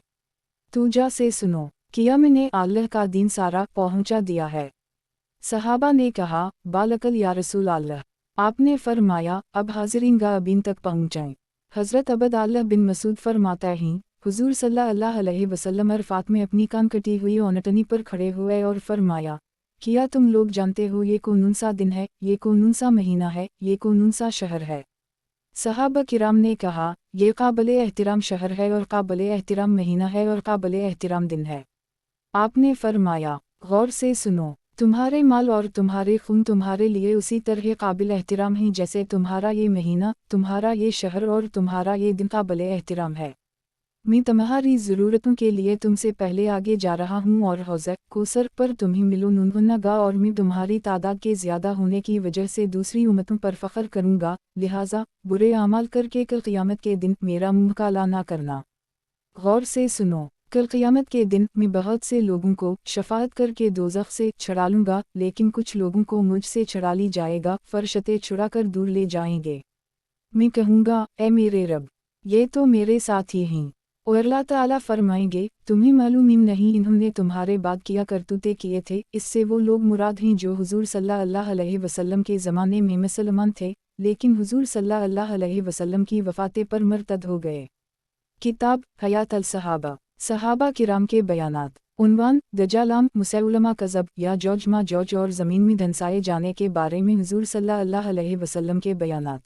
तूजा से सुनो, किया मैंने अल्लाह का दीन सारा पहुँचा दिया है। सहाबा ने कहा, बालकल या रसूल अल्लाह। आपने फरमाया, अब हाज़रीन गायबीन तक पहुँचाएं। हज़रत अबद अल्लाह बिन मसूद फरमाता हैं, हुज़ूर सल्लल्लाहु अलैहि वसल्लम अरफ़ात में अपनी कान कटी हुई ओनटनी पर खड़े हुए और फरमाया, किया तुम लोग जानते हो ये कौन सा दिन है, ये कौन सा महीना है, ये कौन सा शहर है? सहाबा किराम ने कहा, ये काबिले एहतिराम शहर है और काबिले एहतिराम महीना है और काबिले एहतिराम दिन है। आपने फरमाया, गौर से सुनो, तुम्हारे माल और तुम्हारे खून तुम्हारे लिए उसी तरह काबिल एहतिराम हैं जैसे तुम्हारा ये महीना, तुम्हारा ये शहर और तुम्हारा ये दिन काबिल एहतिराम है। मैं तुम्हारी ज़रूरतों के लिए तुमसे पहले आगे जा रहा हूँ और हौज़ कौसर पर तुम्हें मिलूँगा, और मैं तुम्हारी तादाद के ज़्यादा होने की वजह से दूसरी उम्मतों पर फ़ख्र करूँगा, लिहाजा बुरे अमाल करके कल क़ियामत के दिन मेरा मुँह काला ना करना। गौर से सुनो, कल क़ियामत के दिन मैं बहुत से लोगों को शफ़ाअत करके दोज़ख से छुड़ा लूँगा, लेकिन कुछ लोगों को मुझसे छुड़ा ली जाएगा, फ़रशते छुड़ा कर दूर ले जाएंगे। मैं कहूँगा, ए मेरे रब, ये तो मेरे साथ ही हैं। और अल्लाह ताला फरमाएंगे, तुम्हें मालूम नहीं इन्होंने तुम्हारे बाद किया करतूते किए थे। इससे वो लोग मुराद हैं जो हुज़ूर सल्लल्लाहु अलैहि वसल्लम के ज़माने में मुसलमान थे, लेकिन हुज़ूर सल्लल्लाहु अलैहि वसल्लम की वफ़ात पर मुर्तद हो गए। किताब हयात अल सहाबा, सहाबा किराम के बयानात। उन्वान दज्जालाम मुसैलमा कज़ब या जॉर्ज मा जॉर्ज और ज़मीन में धंसाए जाने के बारे में हुज़ूर सल्लल्लाहु अलैहि वसल्लम के बयानात।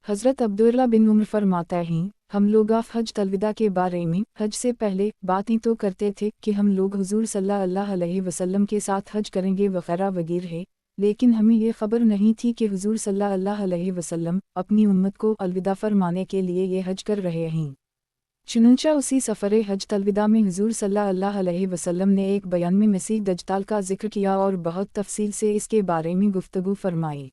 हज़रत अब्दुल्ला बिन उमर फरमाता हैं, हम लोग हज तलविदा के बारे में हज से पहले बात ही तो करते थे कि हम लोग हुज़ूर सल्लल्लाहु अलैहि वसल्लम के साथ हज करेंगे वगैरह वगैरह, लेकिन हमें ये खबर नहीं थी कि हुज़ूर सल्लल्लाहु अलैहि वसल्लम अपनी उम्मत को अलविदा फरमाने के लिए ये हज कर रहे हैं। चुनांचे उसी सफ़र हज तलविदा में हुज़ूर सल्लल्लाहु अलैहि वसल्लम ने एक बयान में मसीह दज्जाल का जिक्र किया और बहुत तफसील से इसके बारे में गुफ्तगू फरमाई।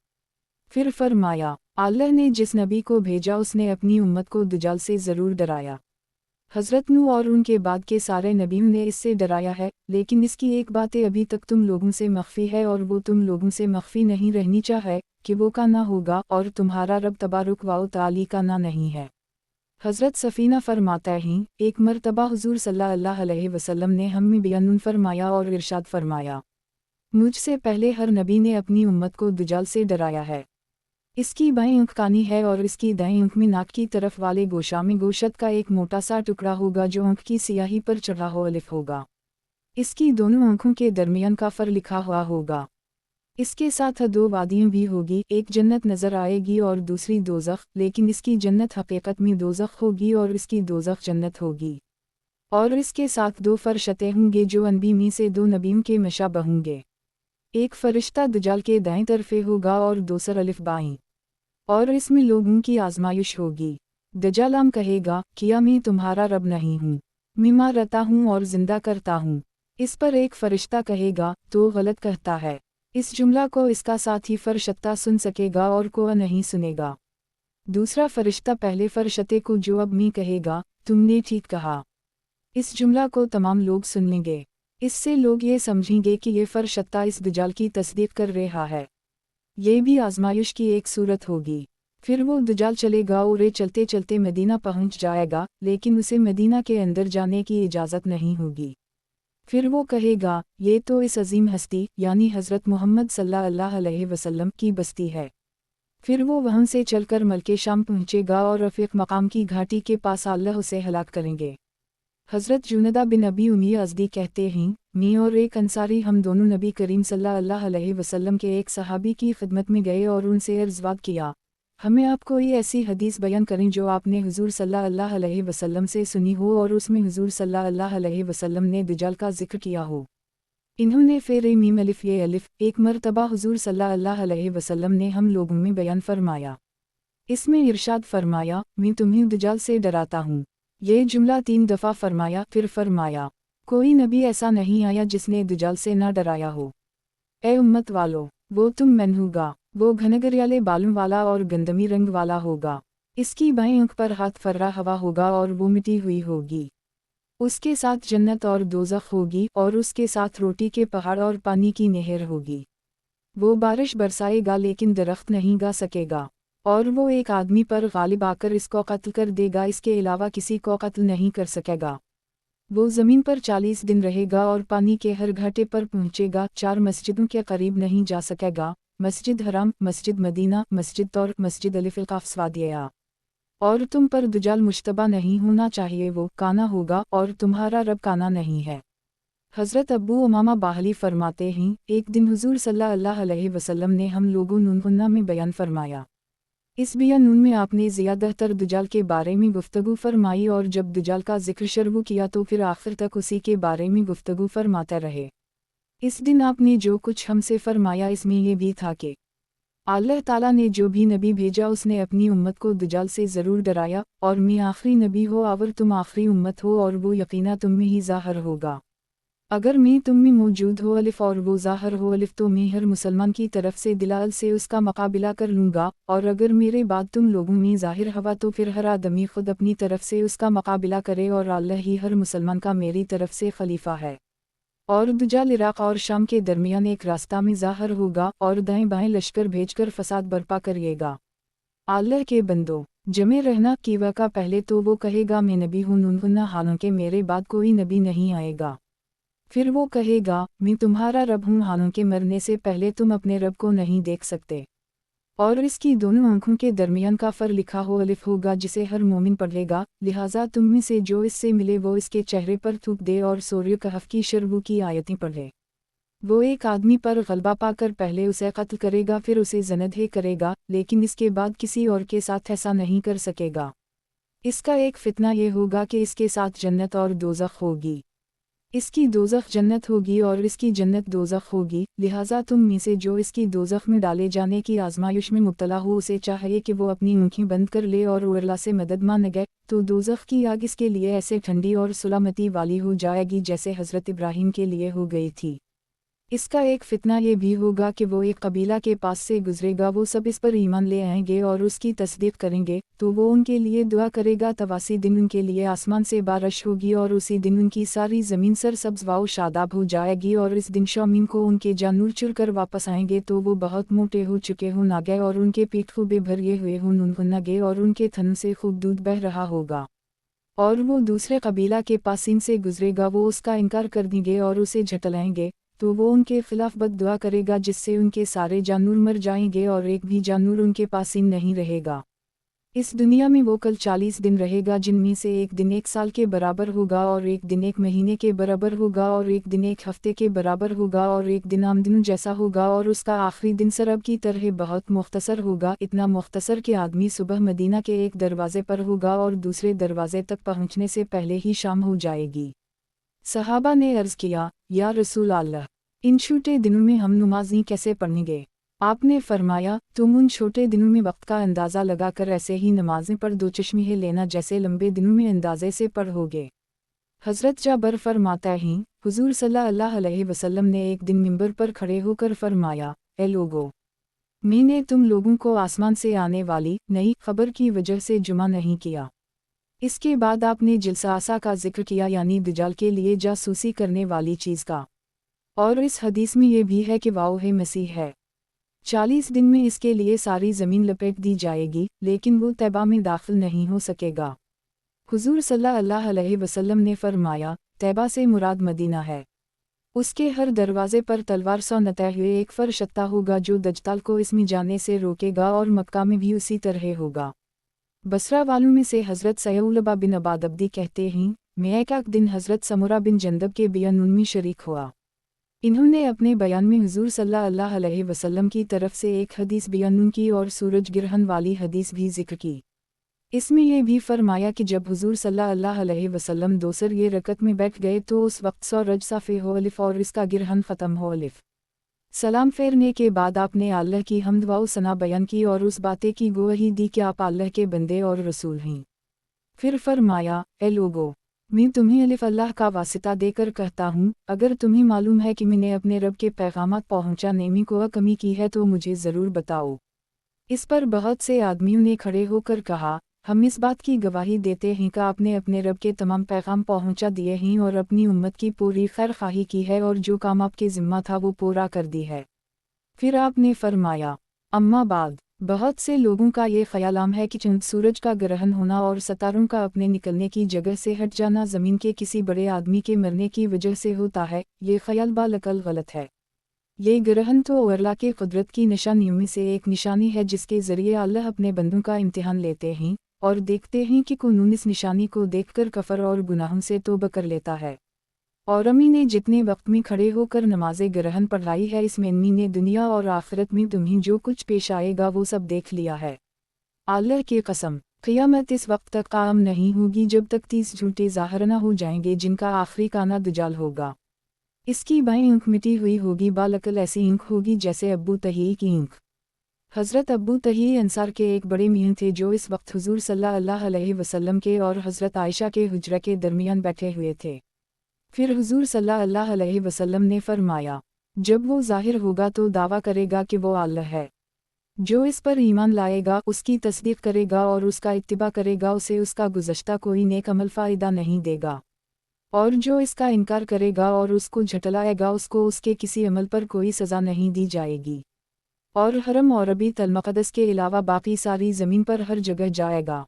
फिर फरमाया, अल्लाह ने जिस नबी को भेजा उसने अपनी उम्मत को दज्जाल से ज़रूर डराया। हज़रत नूह और उनके बाद के सारे नबियों ने इससे डराया है, लेकिन इसकी एक बात अभी तक तुम लोगों से मख्फी है और वो तुम लोगों से मख्फी नहीं रहनी चाहे कि वो का ना होगा और तुम्हारा रब तबारुक व तआला का ना नहीं है। हज़रत सफ़ीना फरमाता हैं, एक मरतबा हुज़ूर सल्लल्लाहु अलैहि वसल्लम ने हमें बयान फरमाया और इरशाद फरमाया, मुझसे पहले हर नबी ने अपनी उम्मत को दज्जाल से डराया है। इसकी बाएं आँख कानी है और इसकी दाएं आँख में नाक की तरफ वाले गोशा में गोशत का एक मोटा सा टुकड़ा होगा जो आँख की सियाही पर चढ़ा हुआ अलिफ होगा। इसकी दोनों आँखों के दरमियान काफर लिखा हुआ होगा। इसके साथ दो वादियाँ भी होगी, एक जन्नत नज़र आएगी और दूसरी दोज़ख, लेकिन इसकी जन्नत हकीकत में दोज़ख होगी और इसकी दोज़ख जन्नत होगी। और इसके साथ दो फरिश्ते होंगे जो अनबी में से दो नबियों के मशाबह होंगे। एक फरिश्ता दज्जाल के दाएं तरफे होगा और दूसरा अलिफ बाईं, और इसमें लोगों की आजमाइश होगी। दज्जाल कहेगा, किया मैं तुम्हारा रब नहीं हूँ, मैं मरता हूँ और जिंदा करता हूँ। इस पर एक फरिश्ता कहेगा, तो गलत कहता है। इस जुमला को इसका साथी फरिश्ता सुन सकेगा और को नहीं सुनेगा। दूसरा फरिश्ता पहले फरिश्ते को जो अब मैं कहेगा, तुमने ठीक कहा। इस जुमला को तमाम लोग सुन लेंगे। इससे लोग ये समझेंगे कि ये फरिश्ता इस दज्जाल की तस्दीक कर रहा है। ये भी आजमाइश की एक सूरत होगी। फिर वो दज्जाल चलेगा और ये चलते चलते मदीना पहुंच जाएगा, लेकिन उसे मदीना के अंदर जाने की इजाज़त नहीं होगी। फिर वो कहेगा, ये तो इस अजीम हस्ती यानी हज़रत मोहम्मद सल्लल्लाहु अलैहि वसल्लम की बस्ती है। फिर वो वहाँ से चलकर मलके शाम पहुँचेगा और रफ़ीक़ मकाम की घाटी के पास अल्लाह उसे हलाक करेंगे। हज़रत जुनदा बिन अबी उमैया अज़दी कहते हैं, मैं और एक अंसारी हम दोनों नबी करीम सल्लल्लाहु अलैहि वसल्लम के एक सहाबी की खिदमत में गए और उनसे अर्ज़ किया, हमें आप कोई ऐसी हदीस बयान करें जो आपने हुज़ूर सल्लल्लाहु अलैहि वसल्लम से सुनी हो और उसमें हुज़ूर सल्लल्लाहु अलैहि वसल्लम ने दज्जाल का जिक्र किया हो। इन्होंने फिर मीम अलिफ ये अलिफ एक मरतबा हुज़ूर सल्लल्लाहु अलैहि वसल्लम ने हम लोगों में बयान फरमाया। इसमें इरशाद फरमाया, मैं तुम्हें दज्जाल से डराता हूँ। ये जुमला 3 दफ़ा फरमाया। फिर फरमाया, कोई नबी ऐसा नहीं आया जिसने दज्जाल से ना डराया हो। ए उम्मत वालो, वो तुम में होगा, वो घनघरियाले बालों वाला और गंदमी रंग वाला होगा। इसकी बाएं आँख पर हाथ फर्रा हवा होगा और वो मिटी हुई होगी। उसके साथ जन्नत और दोज़ख होगी और उसके साथ रोटी के पहाड़ और पानी की नहर होगी। वो बारिश बरसाएगा लेकिन दरख्त नहीं गा सकेगा, और वो एक आदमी पर गालिब आकर इसको कत्ल कर देगा, इसके अलावा किसी को कत्ल नहीं कर सकेगा। वो ज़मीन पर 40 दिन रहेगा और पानी के हर घाटे पर पहुँचेगा। 4 मस्जिदों के करीब नहीं जा सकेगा, मस्जिद हराम, मस्जिद मदीना, मस्जिद तौर, मस्जिद अलिफ़ स्वादिया। और तुम पर दज्जाल मुश्तबा नहीं होना चाहिए, वो काना होगा और तुम्हारा रब काना नहीं है। हज़रत अबू उमामा बाहली फरमाते हैं, एक दिन हुज़ूर सल्लल्लाहु अलैहि वसल्लम ने हम लोगों नूनहुन्ना में बयान फरमाया। इस बयान में आपने ज़्यादातर दज्जाल के बारे में गुफ्तगू फरमाई और जब दज्जाल का जिक्र शुरू किया तो फिर आखिर तक उसी के बारे में गुफ्तगू फरमाते रहे। इस दिन आपने जो कुछ हमसे फरमाया इसमें ये भी था कि अल्लाह ताला ने जो भी नबी भेजा उसने अपनी उम्मत को दज्जाल से ज़रूर डराया, और मैं आखिरी नबी हो और तुम आखिरी उम्मत हो, और वो यकीना तुम में ही ज़ाहिर होगा। अगर मैं तुम में मौजूद हो अलिफ और वो ज़ाहिर हो अलिफ, तो मैं हर मुसलमान की तरफ से दिलाल से उसका मुकाबला कर लूँगा, और अगर मेरे बाद तुम लोगों में ज़ाहिर हवा तो फिर हर आदमी खुद अपनी तरफ से उसका मुकाबला करे, और अल्लाह ही हर मुसलमान का मेरी तरफ से खलीफा है। और दज्जाल इराक़ और शाम के दरमियान एक रास्ता में ज़ाहिर होगा और दाएं बाएं लश्कर भेजकर फसाद बर्पा करिएगा। अल्लाह के बंदो, जमे रहना की वक़ा पहले तो वो कहेगा मैं नबी हूँ नूनहुन्ना, हालांकि मेरे बाद कोई नबी नहीं आएगा। फिर वो कहेगा मैं तुम्हारा रब हूँ, हालांकि मरने से पहले तुम अपने रब को नहीं देख सकते। और इसकी दोनों आँखों के दरमियान का फर लिखा हो अलिफ होगा जिसे हर मोमिन पढ़ेगा, लिहाजा तुम में से जो इससे मिले वो इसके चेहरे पर थूक दे और सूर्य कहफ की शरहू की आयतें पढ़े। वो एक आदमी पर गलबा पाकर पहले उसे कत्ल करेगा फिर उसे ज़नदह करेगा, लेकिन इसके बाद किसी और के साथ ऐसा नहीं कर सकेगा। इसका एक फितना ये होगा कि इसके साथ जन्नत और दोज़ख होगी। इसकी दोज़ख जन्नत होगी और इसकी जन्नत दोज़ख होगी, लिहाजा तुम में से जो इसकी दोज़ख में डाले जाने की आजमाइश में मुब्तला हो उसे चाहिए कि वो अपनी आँखें बंद कर ले और अल्लाह से मदद मांगे, तो दोज़ख की आग इसके लिए ऐसे ठंडी और सलामती वाली हो जाएगी जैसे हज़रत इब्राहीम के लिए हो गई थी। इसका एक फितना ये भी होगा कि वो एक कबीला के पास से गुजरेगा, वो सब इस पर ईमान ले आएंगे और उसकी तस्दीक करेंगे, तो वो उनके लिए दुआ करेगा। तवासी दिन उनके लिए आसमान से बारिश होगी और उसी दिन उनकी सारी ज़मीन सरसब्ज़ व शादाब हो जाएगी और इस दिन शौमीन को उनके जानूर चुर कर वापस आएंगे तो वो बहुत मोटे हो चुके हो नागे और उनके पीठ खूबे भरे हुए हो नगे और उनके थन से खूब दूध बह रहा होगा। और वो दूसरे कबीला के पास इनसे गुजरेगा, वो उसका इनकार कर देंगे और उसे झटलाएंगे, तो वो उनके खिलाफ बद दुआ करेगा जिससे उनके सारे जानूर मर जाएंगे और एक भी जानूर उनके पास इन नहीं रहेगा। इस दुनिया में वो कल 40 दिन रहेगा, जिनमें से एक दिन 1 साल के बराबर होगा और एक दिन 1 महीने के बराबर होगा और एक दिन 1 हफ्ते के बराबर होगा और एक दिन आम दिनों जैसा होगा और उसका आखिरी दिन सरब की तरह बहुत मुख्तसर होगा, इतना मुख्तसर कि आदमी सुबह मदीना के एक दरवाजे पर होगा और दूसरे दरवाजे तक पहुँचने से पहले ही शाम हो जाएगी। सहाबा ने अर्ज़ किया, या रसूल अल्लाह, इन छोटे दिनों में हम नमाज़ें कैसे पढ़ेंगे? आपने फरमाया, तुम उन छोटे दिनों में वक्त का अंदाज़ा लगाकर ऐसे ही नमाज़ें पढ़ दो चश्मे लेना जैसे लंबे दिनों में अंदाज़े से पढ़ोगे। हज़रत जाबर फरमाता हैं, हुज़ूर सल्लल्लाहु अलैहि वसल्लम ने एक दिन मिंबर पर खड़े होकर फरमाया, ए लोगो, मैंने तुम लोगों को आसमान से आने वाली नई खबर की वजह से जुमा नहीं किया। इसके बाद आपने जिलसासा का जिक्र किया, यानी दज्जाल के लिए जासूसी करने वाली चीज़ का, और इस हदीस में ये भी है कि वाओ है मसीह है। 40 दिन में इसके लिए सारी ज़मीन लपेट दी जाएगी, लेकिन वो तैबा में दाखिल नहीं हो सकेगा। हुज़ूर सल्लल्लाहु अलैहि वसल्लम ने फरमाया, तैबा से मुराद मदीना है। उसके हर दरवाजे पर तलवार सौ नते हुए एक फरिश्ता होगा जो दज्जाल को इसमें जाने से रोकेगा, और मक्का में भी उसी तरह होगा। बसरा वालों में से हज़रत सयउलबा बिन अबादब्दी कहते हैं, मैं एक दिन हज़रत समूरा बिन जंदब के बयान में शरीक हुआ। इन्होंने अपने बयान में हुज़ूर सल्लल्लाहु अलैहि वसल्लम की तरफ से एक हदीस बयान की और सूरज गिरहन वाली हदीस भी जिक्र की। इसमें यह भी फरमाया कि जब हुज़ूर सल्लल्लाहु अलैहि वसल्लम दोसर ये रकत में बैठ गए तो उस वक्त सूरज साफ़े हो अलिफ और इसका गिरहन ख़त्म हो अलिफ। सलाम फेरने के बाद आपने अल्लाह की हम्द व सना बयान की और उस बातें की गवाही दी कि आप अल्लाह के बंदे और रसूल हैं। फिर फरमाया, ए लोगो, मैं तुम्हें अलिफ अल्लाह का वासिता देकर कहता हूँ, अगर तुम्हें मालूम है कि मैंने अपने रब के पैगामात पहुँचाने में कोई कमी की है तो मुझे ज़रूर बताओ। इस पर बहुत से आदमियों ने खड़े होकर कहा, हम इस बात की गवाही देते हैं कि आपने अपने रब के तमाम पैगाम पहुँचा दिए हैं और अपनी उम्मत की पूरी खैर खाही की है और जो काम आपके ज़िम्मा था वो पूरा कर दी है। फिर आपने फरमाया, अम्मा बाद, बहुत से लोगों का ये ख्याल है कि चंद सूरज का ग्रहण होना और सितारों का अपने निकलने की जगह से हट जाना ज़मीन के किसी बड़े आदमी के मरने की वजह से होता है। ये ख्याल बालअकल गलत है। ये ग्रहण तो अल्लाह के कुदरत की निशानियों में से एक निशानी है जिसके ज़रिए अल्लाह अपने बंदों का इम्तिहान लेते हैं और देखते हैं कि कौन इस निशानी को देखकर कफर और गुनाहों से तौबा कर लेता है। और अम्मी ने जितने वक्त में खड़े होकर नमाज़े ग्रहण पढ़ाई है, इसमें अम्मी ने दुनिया और आखिरत में तुम्हें जो कुछ पेश आएगा वो सब देख लिया है। अल्लाह की कसम, क़यामत इस वक्त तक कायम नहीं होगी जब तक 30 झूठे ज़ाहिर न हो जाएंगे जिनका आखिरी काना दज्जाल होगा। इसकी बाएं आँख मिटी हुई होगी, बालअकल ऐसी आँख होगी जैसे अब्बू तही की आँख। हज़रत अब्बू तही अंसार के एक बड़े मियाँ थे जो इस वक्त हुज़ूर सल्लल्लाहु अलैहि वसल्लम के और हज़रत आयशा के हुजरा के दरमियान बैठे हुए थे। फिर हुज़ूर सल्लल्लाहु अलैहि वसल्लम ने फरमाया, जब वो ज़ाहिर होगा तो दावा करेगा कि वो अल्लाह है। जो इस पर ईमान लाएगा, उसकी तस्दीक करेगा और उसका इत्तिबा करेगा, उसे उसका गुज़श्ता कोई नेक अमल फ़ायदा नहीं देगा। और जो इसका इनकार करेगा और उसको झटलाएगा, उसको उसके किसी अमल पर कोई सज़ा नहीं दी जाएगी। और हरम और बैतुल मक़दस के अलावा बाकी सारी ज़मीन पर हर जगह जाएगा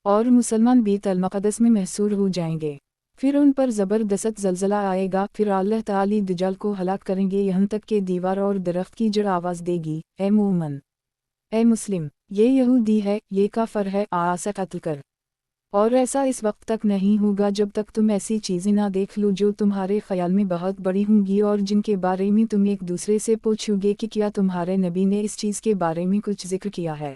और मुसलमान बैतुल मक़दस में महसूर हो जाएंगे। फिर उन पर ज़बरदस्त ज़लज़ला आएगा। फिर अल्लाह ताला दज्जाल को हलाक करेंगे यहाँ तक कि दीवार और दरख्त की जड़ आवाज़ देगी, ए मोमन, ए मुस्लिम, ये यहूदी है, ये काफर है, आसे कत्ल कर। और ऐसा इस वक्त तक नहीं होगा जब तक तुम ऐसी चीज़ें ना देख लो जो तुम्हारे ख्याल में बहुत बड़ी होंगी और जिनके बारे में तुम एक दूसरे से पूछोगे कि क्या तुम्हारे नबी ने इस चीज़ के बारे में कुछ जिक्र किया है।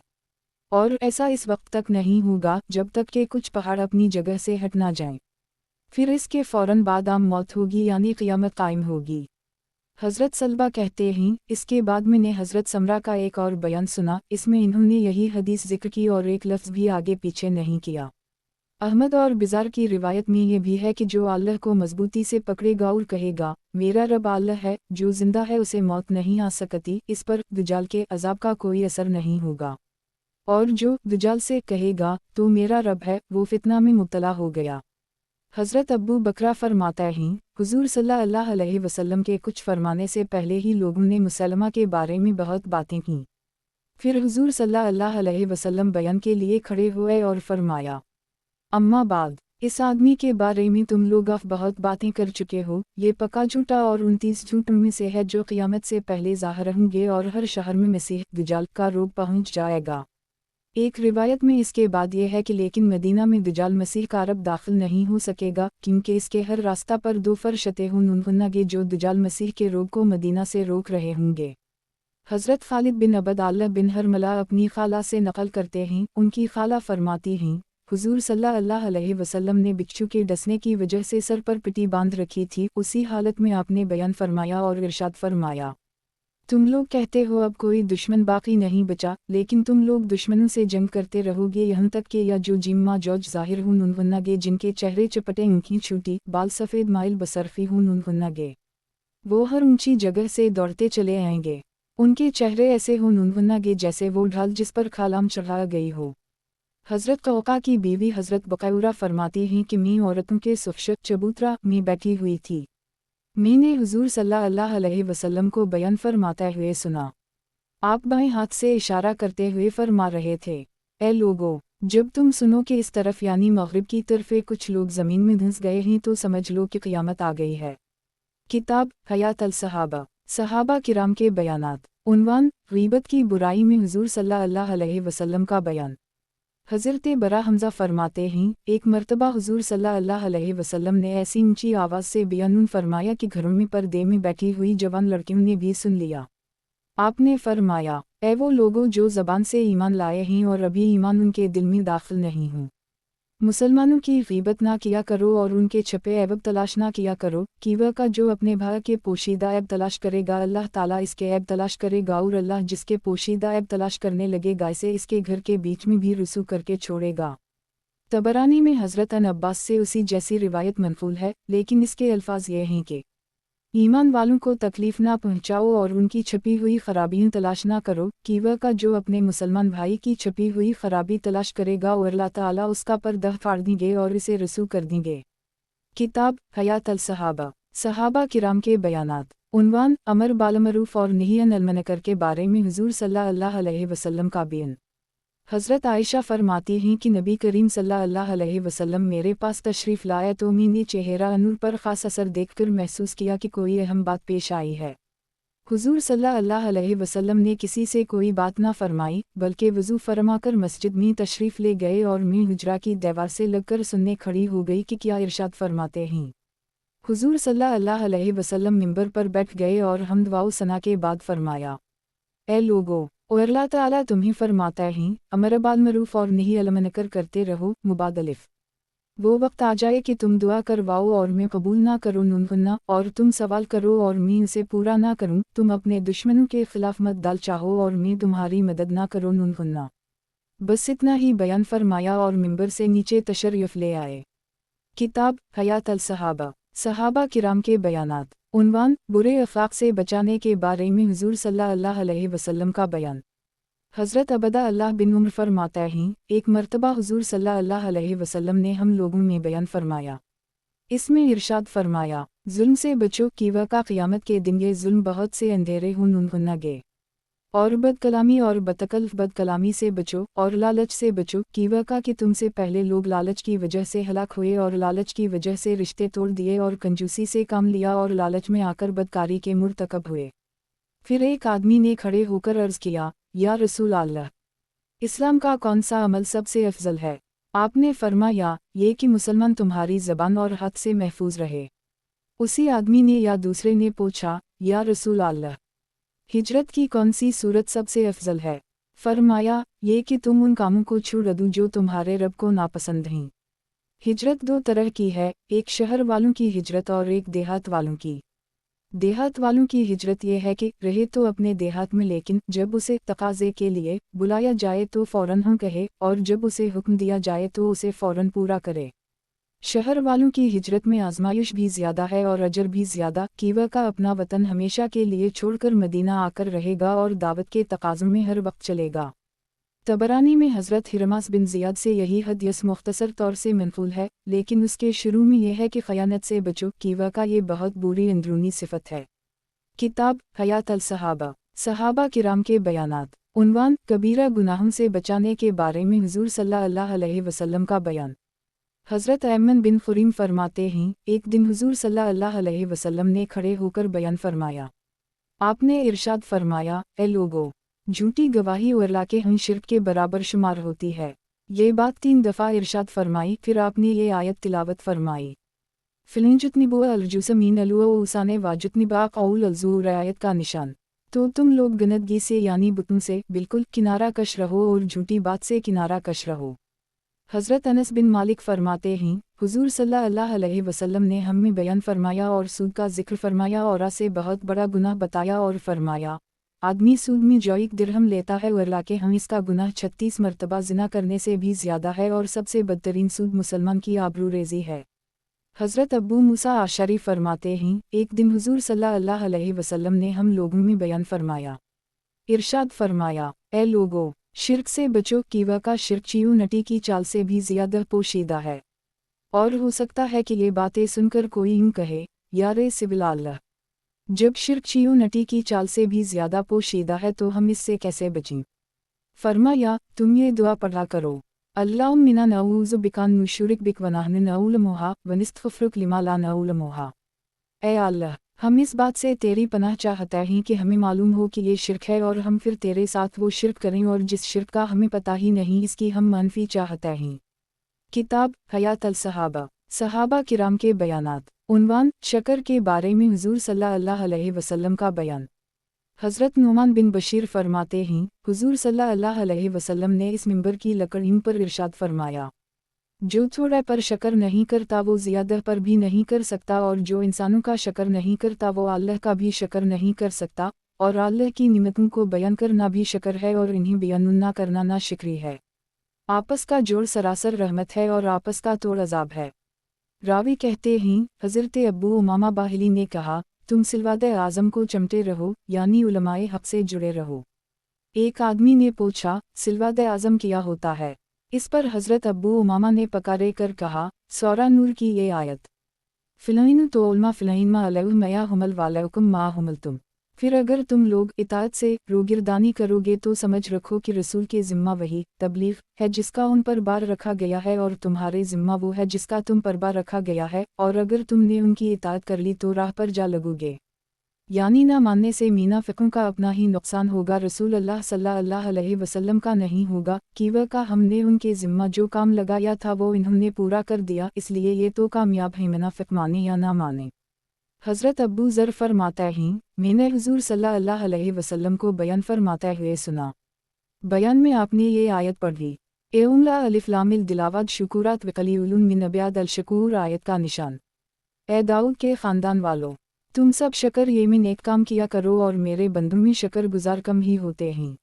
और ऐसा इस वक्त तक नहीं होगा जब तक कि कुछ पहाड़ अपनी जगह से हट ना जाएं। फिर इसके फ़ौरन बाद आम मौत होगी, यानी क़यामत कायम होगी। हज़रत सलबा कहते हैं, इसके बाद मैंने हज़रत समरा का एक और बयान सुना, इसमें इन्होंने यही हदीस जिक्र की और एक लफ्ज़ भी आगे पीछे नहीं किया। अहमद और बिज़ार की रिवायत में ये भी है कि जो अल्लाह को मजबूती से पकड़ेगा और कहेगा मेरा रब अल्लाह है, जो जिंदा है उसे मौत नहीं आ सकती, इस पर दज्जाल के अजाब का कोई असर नहीं होगा। और जो दज्जाल से कहेगा तो मेरा रब है, वो फितना में मुब्तला हो गया। हज़रत अब्बू बकरा फरमाता हैं, हुज़ूर सल्लल्लाहु अलैहि वसल्लम के कुछ फरमाने से पहले ही लोगों ने मुसलमा के बारे में बहुत बातें की। फिर हुज़ूर सल्लल्लाहु अलैहि वसल्लम बयान के लिए खड़े हुए और फरमाया, अम्मा बाद, इस आदमी के बारे में तुम लोग अब बहुत बातें कर चुके हो, ये पक्का झूठा और 29 झूठों में से है जो क़यामत से पहले ज़ाहिर होंगे और हर शहर में मसीह दज्जाल का रोग पहुंच जाएगा। एक रिवायत में इसके बाद ये है कि लेकिन मदीना में दज्जाल मसीह का अरब दाखिल नहीं हो सकेगा, क्योंकि इसके हर रास्ता पर 2 फरिश्ते होंगे जो दज्जाल मसीह के रोग को मदीना से रोक रहे होंगे। हज़रत खालिद बिन अबद बिन हरमला अपनी खाला से नकल करते हैं, उनकी खाला फरमाती हैं, हुज़ूर सल्लल्लाहु अलैहि वसल्लम ने बिच्छू के डसने की वजह से सर पर पिटी बांध रखी थी, उसी हालत में आपने बयान फरमाया और इरशाद फरमाया, तुम लोग कहते हो अब कोई दुश्मन बाकी नहीं बचा, लेकिन तुम लोग दुश्मनों से जंग करते रहोगे यहाँ तक कि या जो जिम्मा जौज ज़ाहिर होंगे जिनके चेहरे चपटे, आँखें छोटी, बाल सफ़ेद माइल बसरफी होंगे, वो हर ऊंची जगह से दौड़ते चले आएंगे। उनके चेहरे ऐसे होंगे जैसे वो ढाल जिस पर खालाम चढ़ा गई हो। हज़रत कौका की बीवी हज़रत बकौरा फरमाती हैं कि मैं औरतों के सुफ़श चबूतरा में बैठी हुई थी। मैंने हुज़ूर सल्लल्लाहु अलैहि वसल्लम को बयान फरमाते हुए सुना। आप बाएं हाथ से इशारा करते हुए फरमा रहे थे, ए लोगो, जब तुम सुनो कि इस तरफ यानी मग़रिब की तरफ कुछ लोग ज़मीन में धंस गए हैं तो समझ लो कि क़यामत आ गई है। किताब हयात अल सहाबा, सहाबा किराम के बयानात। उन्वान, ग़ीबत की बुराई में हुज़ूर सल्लल्लाहु अलैहि वसल्लम का बयान। हज़रत बरा हमज़ा फरमाते हैं, एक मरतबा हुज़ूर सल्लल्लाहु अलैहि वसल्लम ने ऐसी ऊंची आवाज़ से बयान फरमाया कि घरों में पर्दे में बैठी हुई जवान लड़कियों ने भी सुन लिया। आपने फरमाया, ऐ वो लोगों जो ज़बान से ईमान लाए हैं और अभी ईमान उनके दिल में दाखिल नहीं हूँ, मुसलमानों की ग़ीबत ना किया करो और उनके छपे ऐब तलाश ना किया करो, कि वह का जो अपने भाई के पोशीदा ऐब तलाश करेगा अल्लाह ताला इसके ऐब तलाश करेगा और अल्लाह जिसके पोशीदा ऐब तलाश करने लगेगा इसे इसके घर के बीच में भी रुसू करके छोड़ेगा। तबरानी में हज़रत अन अब्बास से उसी जैसी रिवायत मनक़ूल है, लेकिन इसके अल्फाज ये हैं कि ईमान वालों को तकलीफ़ ना पहुँचाओ और उनकी छपी हुई ख़राबियाँ तलाश ना करो, कि वह का जो अपने मुसलमान भाई की छपी हुई ख़राबी तलाश करेगा और अल्लाह ताला उसका पर्दा फाड़ देंगे और इसे रसू कर देंगे। किताब हयात अल सहाबा, सहाबा किराम के बयानात। उन्वान, अमर बालमरूफ़ और नही अनिल मुनकर के बारे में हुज़ूर सल्लल्लाहु अलैहि वसल्लम का बयान। हज़रत आयशा फरमाती हैं कि नबी करीम सल्लल्लाहु अलैहि वसल्लम मेरे पास तशरीफ़ लाया तो मैंने चेहरा नूर पर ख़ास असर देखकर महसूस किया कि कोई अहम बात पेश आई है। हुज़ूर सल्लल्लाहु अलैहि वसल्लम ने किसी से कोई बात ना फरमाई, बल्कि वज़ू फरमाकर मस्जिद में तशरीफ़ ले गए और मैं हुजरा की दीवार से लगकर सुनने खड़ी हो गई कि क्या इरशाद फरमाते हैं। हुज़ूर सल्लल्लाहु अलैहि वसल्लम मिंबर पर बैठ गए और हम्द व सना के बाद फरमाया, ए लोगो, और अल्लाह ताला तुम्हें फरमाता है, अमर बाल मरूफ और नहीं अलमनकर करते रहो, मुबादलिफ। वो वक्त आ जाए कि तुम दुआ करवाओ और मैं कबूल ना करूँ नुनहुन्ना, और तुम सवाल करो और मैं उसे पूरा ना करूँ, तुम अपने दुश्मनों के खिलाफ मत दाल चाहो और मैं तुम्हारी मदद ना करूँ नुनहुन्ना। बस इतना ही बयान फरमाया और मिंबर से नीचे तशर्युफ ले आए। किताब हयात अल सहाबा, सहाबा किराम के बयानात। उन्वान, बुरे अखलाक से बचाने के बारे में हुज़ूर सल्लल्लाहु अलैहि वसल्लम का बयान। हज़रत अबदा अल्लाह बिन उम्र फरमाता हैं, एक मरतबा हुज़ूर सल्लल्लाहु अलैहि वसल्लम ने हम लोगों में बयान फरमाया। इसमें इरशाद फरमाया, जुल्म से बचो कि वह का क़यामत के दिन ये जुल्म बहुत से अंधेरे होंगे, और बदकलामी और बदकलामी से बचो और लालच से बचो कि वह का कि तुमसे पहले लोग लालच की वजह से हलाक हुए और लालच की वजह से रिश्ते तोड़ दिए और कंजूसी से काम लिया और लालच में आकर बदकारी के मुर्तकब हुए। फिर एक आदमी ने खड़े होकर अर्ज़ किया, या रसूल अल्लाह, इस्लाम का कौन सा अमल सबसे अफजल है? आपने फरमाया, ये कि मुसलमान तुम्हारी ज़बान और हद से महफूज रहे। उसी आदमी ने या दूसरे ने पूछा, या रसूल अल्लाह, हिजरत की कौन सी सूरत सबसे अफजल है? फरमाया, ये कि तुम उन कामों को छोड़ दो जो तुम्हारे रब को नापसंद हैं। हिजरत दो तरह की है, एक शहर वालों की हिजरत और एक देहात वालों की। देहात वालों की हिजरत ये है कि रहे तो अपने देहात में, लेकिन जब उसे तकाजे के लिए बुलाया जाए तो फ़ौरन हाँ कहे, और जब उसे हुक्म दिया जाए तो उसे फ़ौरन पूरा करे। शहर वालों की हिजरत में आजमाइश भी ज़्यादा है और अजर भी ज़्यादा, कि वह का अपना वतन हमेशा के लिए छोड़कर मदीना आकर रहेगा और दावत के तकाज़ों में हर वक्त चलेगा। तबरानी में हज़रत हिरमास बिन ज़ियाद से यही हदीस मुख्तसर तौर से मनक़ूल है, लेकिन उसके शुरू में यह है कि ख़यानत से बचो, कि वह का ये बहुत बुरी अंदरूनी सिफत है। किताब हयात अल सहाबा, सहाबा किराम के बयानात। उन्वान, कबीरा गुनाहों से बचाने के बारे में हुज़ूर सल्लल्लाहु अलैहि वसल्लम का बयान। हज़रत ऐमन बिन खुरीम फरमाते हैं, एक दिन हुज़ूर सल्लल्लाहु अलैहि वसल्लम ने खड़े होकर बयान फरमाया। आपने इरशाद फरमाया, ए लोगो, झूठी गवाही और के हम शिर्क के बराबर शुमार होती है। ये बात 3 दफ़ा इरशाद फरमाई, फिर आपने ये आयत तिलावत फरमाई। फ़िलिंजुतनिबो अलजुसमीन अलुआ उसाने वाजुतनिबा क़ौल अलज़ूर आयत का निशान। तो तुम लोग गनदगी से यानी बुतों से बिल्कुल किनारा कश रहो और झूठी बात से किनारा कश रहो। हज़रत अनस बिन मालिक फरमाते हैं, हुज़ूर सल्लल्लाहु अलैहि वसल्लम ने हमें बयान फरमाया और सूद का जिक्र फरमाया और से बहुत बड़ा गुनाह बताया और फरमाया, आदमी सूद में जो 1 दिरहम लेता है वरला के हम इसका गुनाह 36 मरतबा ज़िना करने से भी ज़्यादा है और सबसे बदतरीन सूद मुसलमान की आबरूरेज़ी है। हज़रत अबू मूसा आशरी फरमाते हैं, एक दिन हुज़ूर सल्लल्लाहु अलैहि वसल्लम ने हम लोगों में बयान फरमाया। इरशाद फरमाया, ए लोगो, शिर्क से बचो, कि वह का शिर्क चीऊ नटी की चाल से भी ज़्यादा पोशीदा है। और हो सकता है कि ये बातें सुनकर कोई यूँ कहे, यारे सिबिल्लाह, जब शिर्क चीऊ नटी की चाल से भी ज़्यादा पोशीदा है तो हम इससे कैसे बचें? फरमाया, तुम ये दुआ पढ़ा करो, अल्लाहुम्मिना नऊज़ु बिका नुशरिक बिक व नहनु नऊलमुहा व नस्तग़फिरुक लिमा ला नऊलमुहा। ए अल्लाह, हम इस बात से तेरी पनाह चाहते हैं कि हमें मालूम हो कि ये शिर्क है और हम फिर तेरे साथ वो शिर्क करें और जिस शिर्क का हमें पता ही नहीं इसकी हम मानफी चाहते हैं। किताब हयात अल सहाबा, सहाबा किराम के बयानात। उन्वान, शकर के बारे में हुज़ूर सल्लल्लाहु अलैहि वसल्लम का बयान। हज़रत नुमान बिन बशीर फरमाते हैं, हुज़ूर सल्लल्लाहु अलैहि वसल्लम ने इस मिंबर की लकड़ियों पर इरशाद फरमाया, जो थोड़ा पर शकर नहीं करता वो ज़्यादा पर भी नहीं कर सकता, और जो इंसानों का शकर नहीं करता वो अल्लाह का भी शकर नहीं कर सकता, और अल्लाह की निमतों को बयान करना भी शकर है और इन्हें बयान ना करना ना शिकरी है। आपस का जोड़ सरासर रहमत है और आपस का तोड़ अजाब है। रावी कहते हैं, हज़रत अब्बू उमामा बाहिली ने कहा, तुम सिलवादे आज़म को चमटे रहो, यानी उलमाए हक़ से जुड़े रहो। एक आदमी ने पूछा, सिलवादे आज़म क्या होता है? इस पर हज़रत अब्बू उमामा ने पकारे कर कहा, सौरा नूर की ये आयत, फ़िलईन तो उल्मा फ़िलईन मा अलैहु मया हमल वालैकुम मा हमल तुम। फिर अगर तुम लोग इताअत से रोगिरदानी करोगे तो समझ रखो कि रसूल के ज़िम्मा वही तबलीग है जिसका उन पर बार रखा गया है, और तुम्हारे ज़िम्मा वो है जिसका तुम पर बार रखा गया है, और अगर तुमने उनकी इताअत कर ली तो राह पर जा लगोगे। यानी ना मानने से मुनाफ़िकों का अपना ही नुकसान होगा, रसूल अल्लाह सल्लल्लाहु अलैहि वसल्लम का नहीं होगा, कि वह का हमने उनके ज़िम्मा जो काम लगाया था वो इन्होंने पूरा कर दिया, इसलिए ये तो कामयाब है, मुनाफ़िक माने या ना माने। हज़रत अबू ज़र फरमाते हैं, मैंने हुज़ूर सल्लल्लाहु अलैहि वसल्लम को बयान फरमाते हुए सुना। बयान में आपने ये आयत पढ़ी, एउमला अलिफ लामिल दिलावत शुकुरात वक़लीलुन मिन अब्याद अल शकूर, आयत का निशान। ए दाऊद के ख़ानदान वालों, तुम सब शकर ये में नेक काम किया करो और मेरे बंदों में शकर गुजार कम ही होते हैं।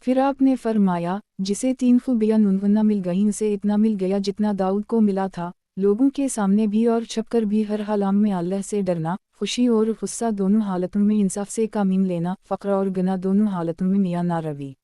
फिर आपने फरमाया, जिसे 3 खूबियाँ नुनवना मिल गईं उसे इतना मिल गया जितना दाऊद को मिला था, लोगों के सामने भी और छपकर भी, हर हालात में अल्लाह से डरना, खुशी और गुस्सा दोनों हालतों में इंसाफ से कामीम लेना, फ़क्र और गना दोनों हालतों में मियाँ ना रवी।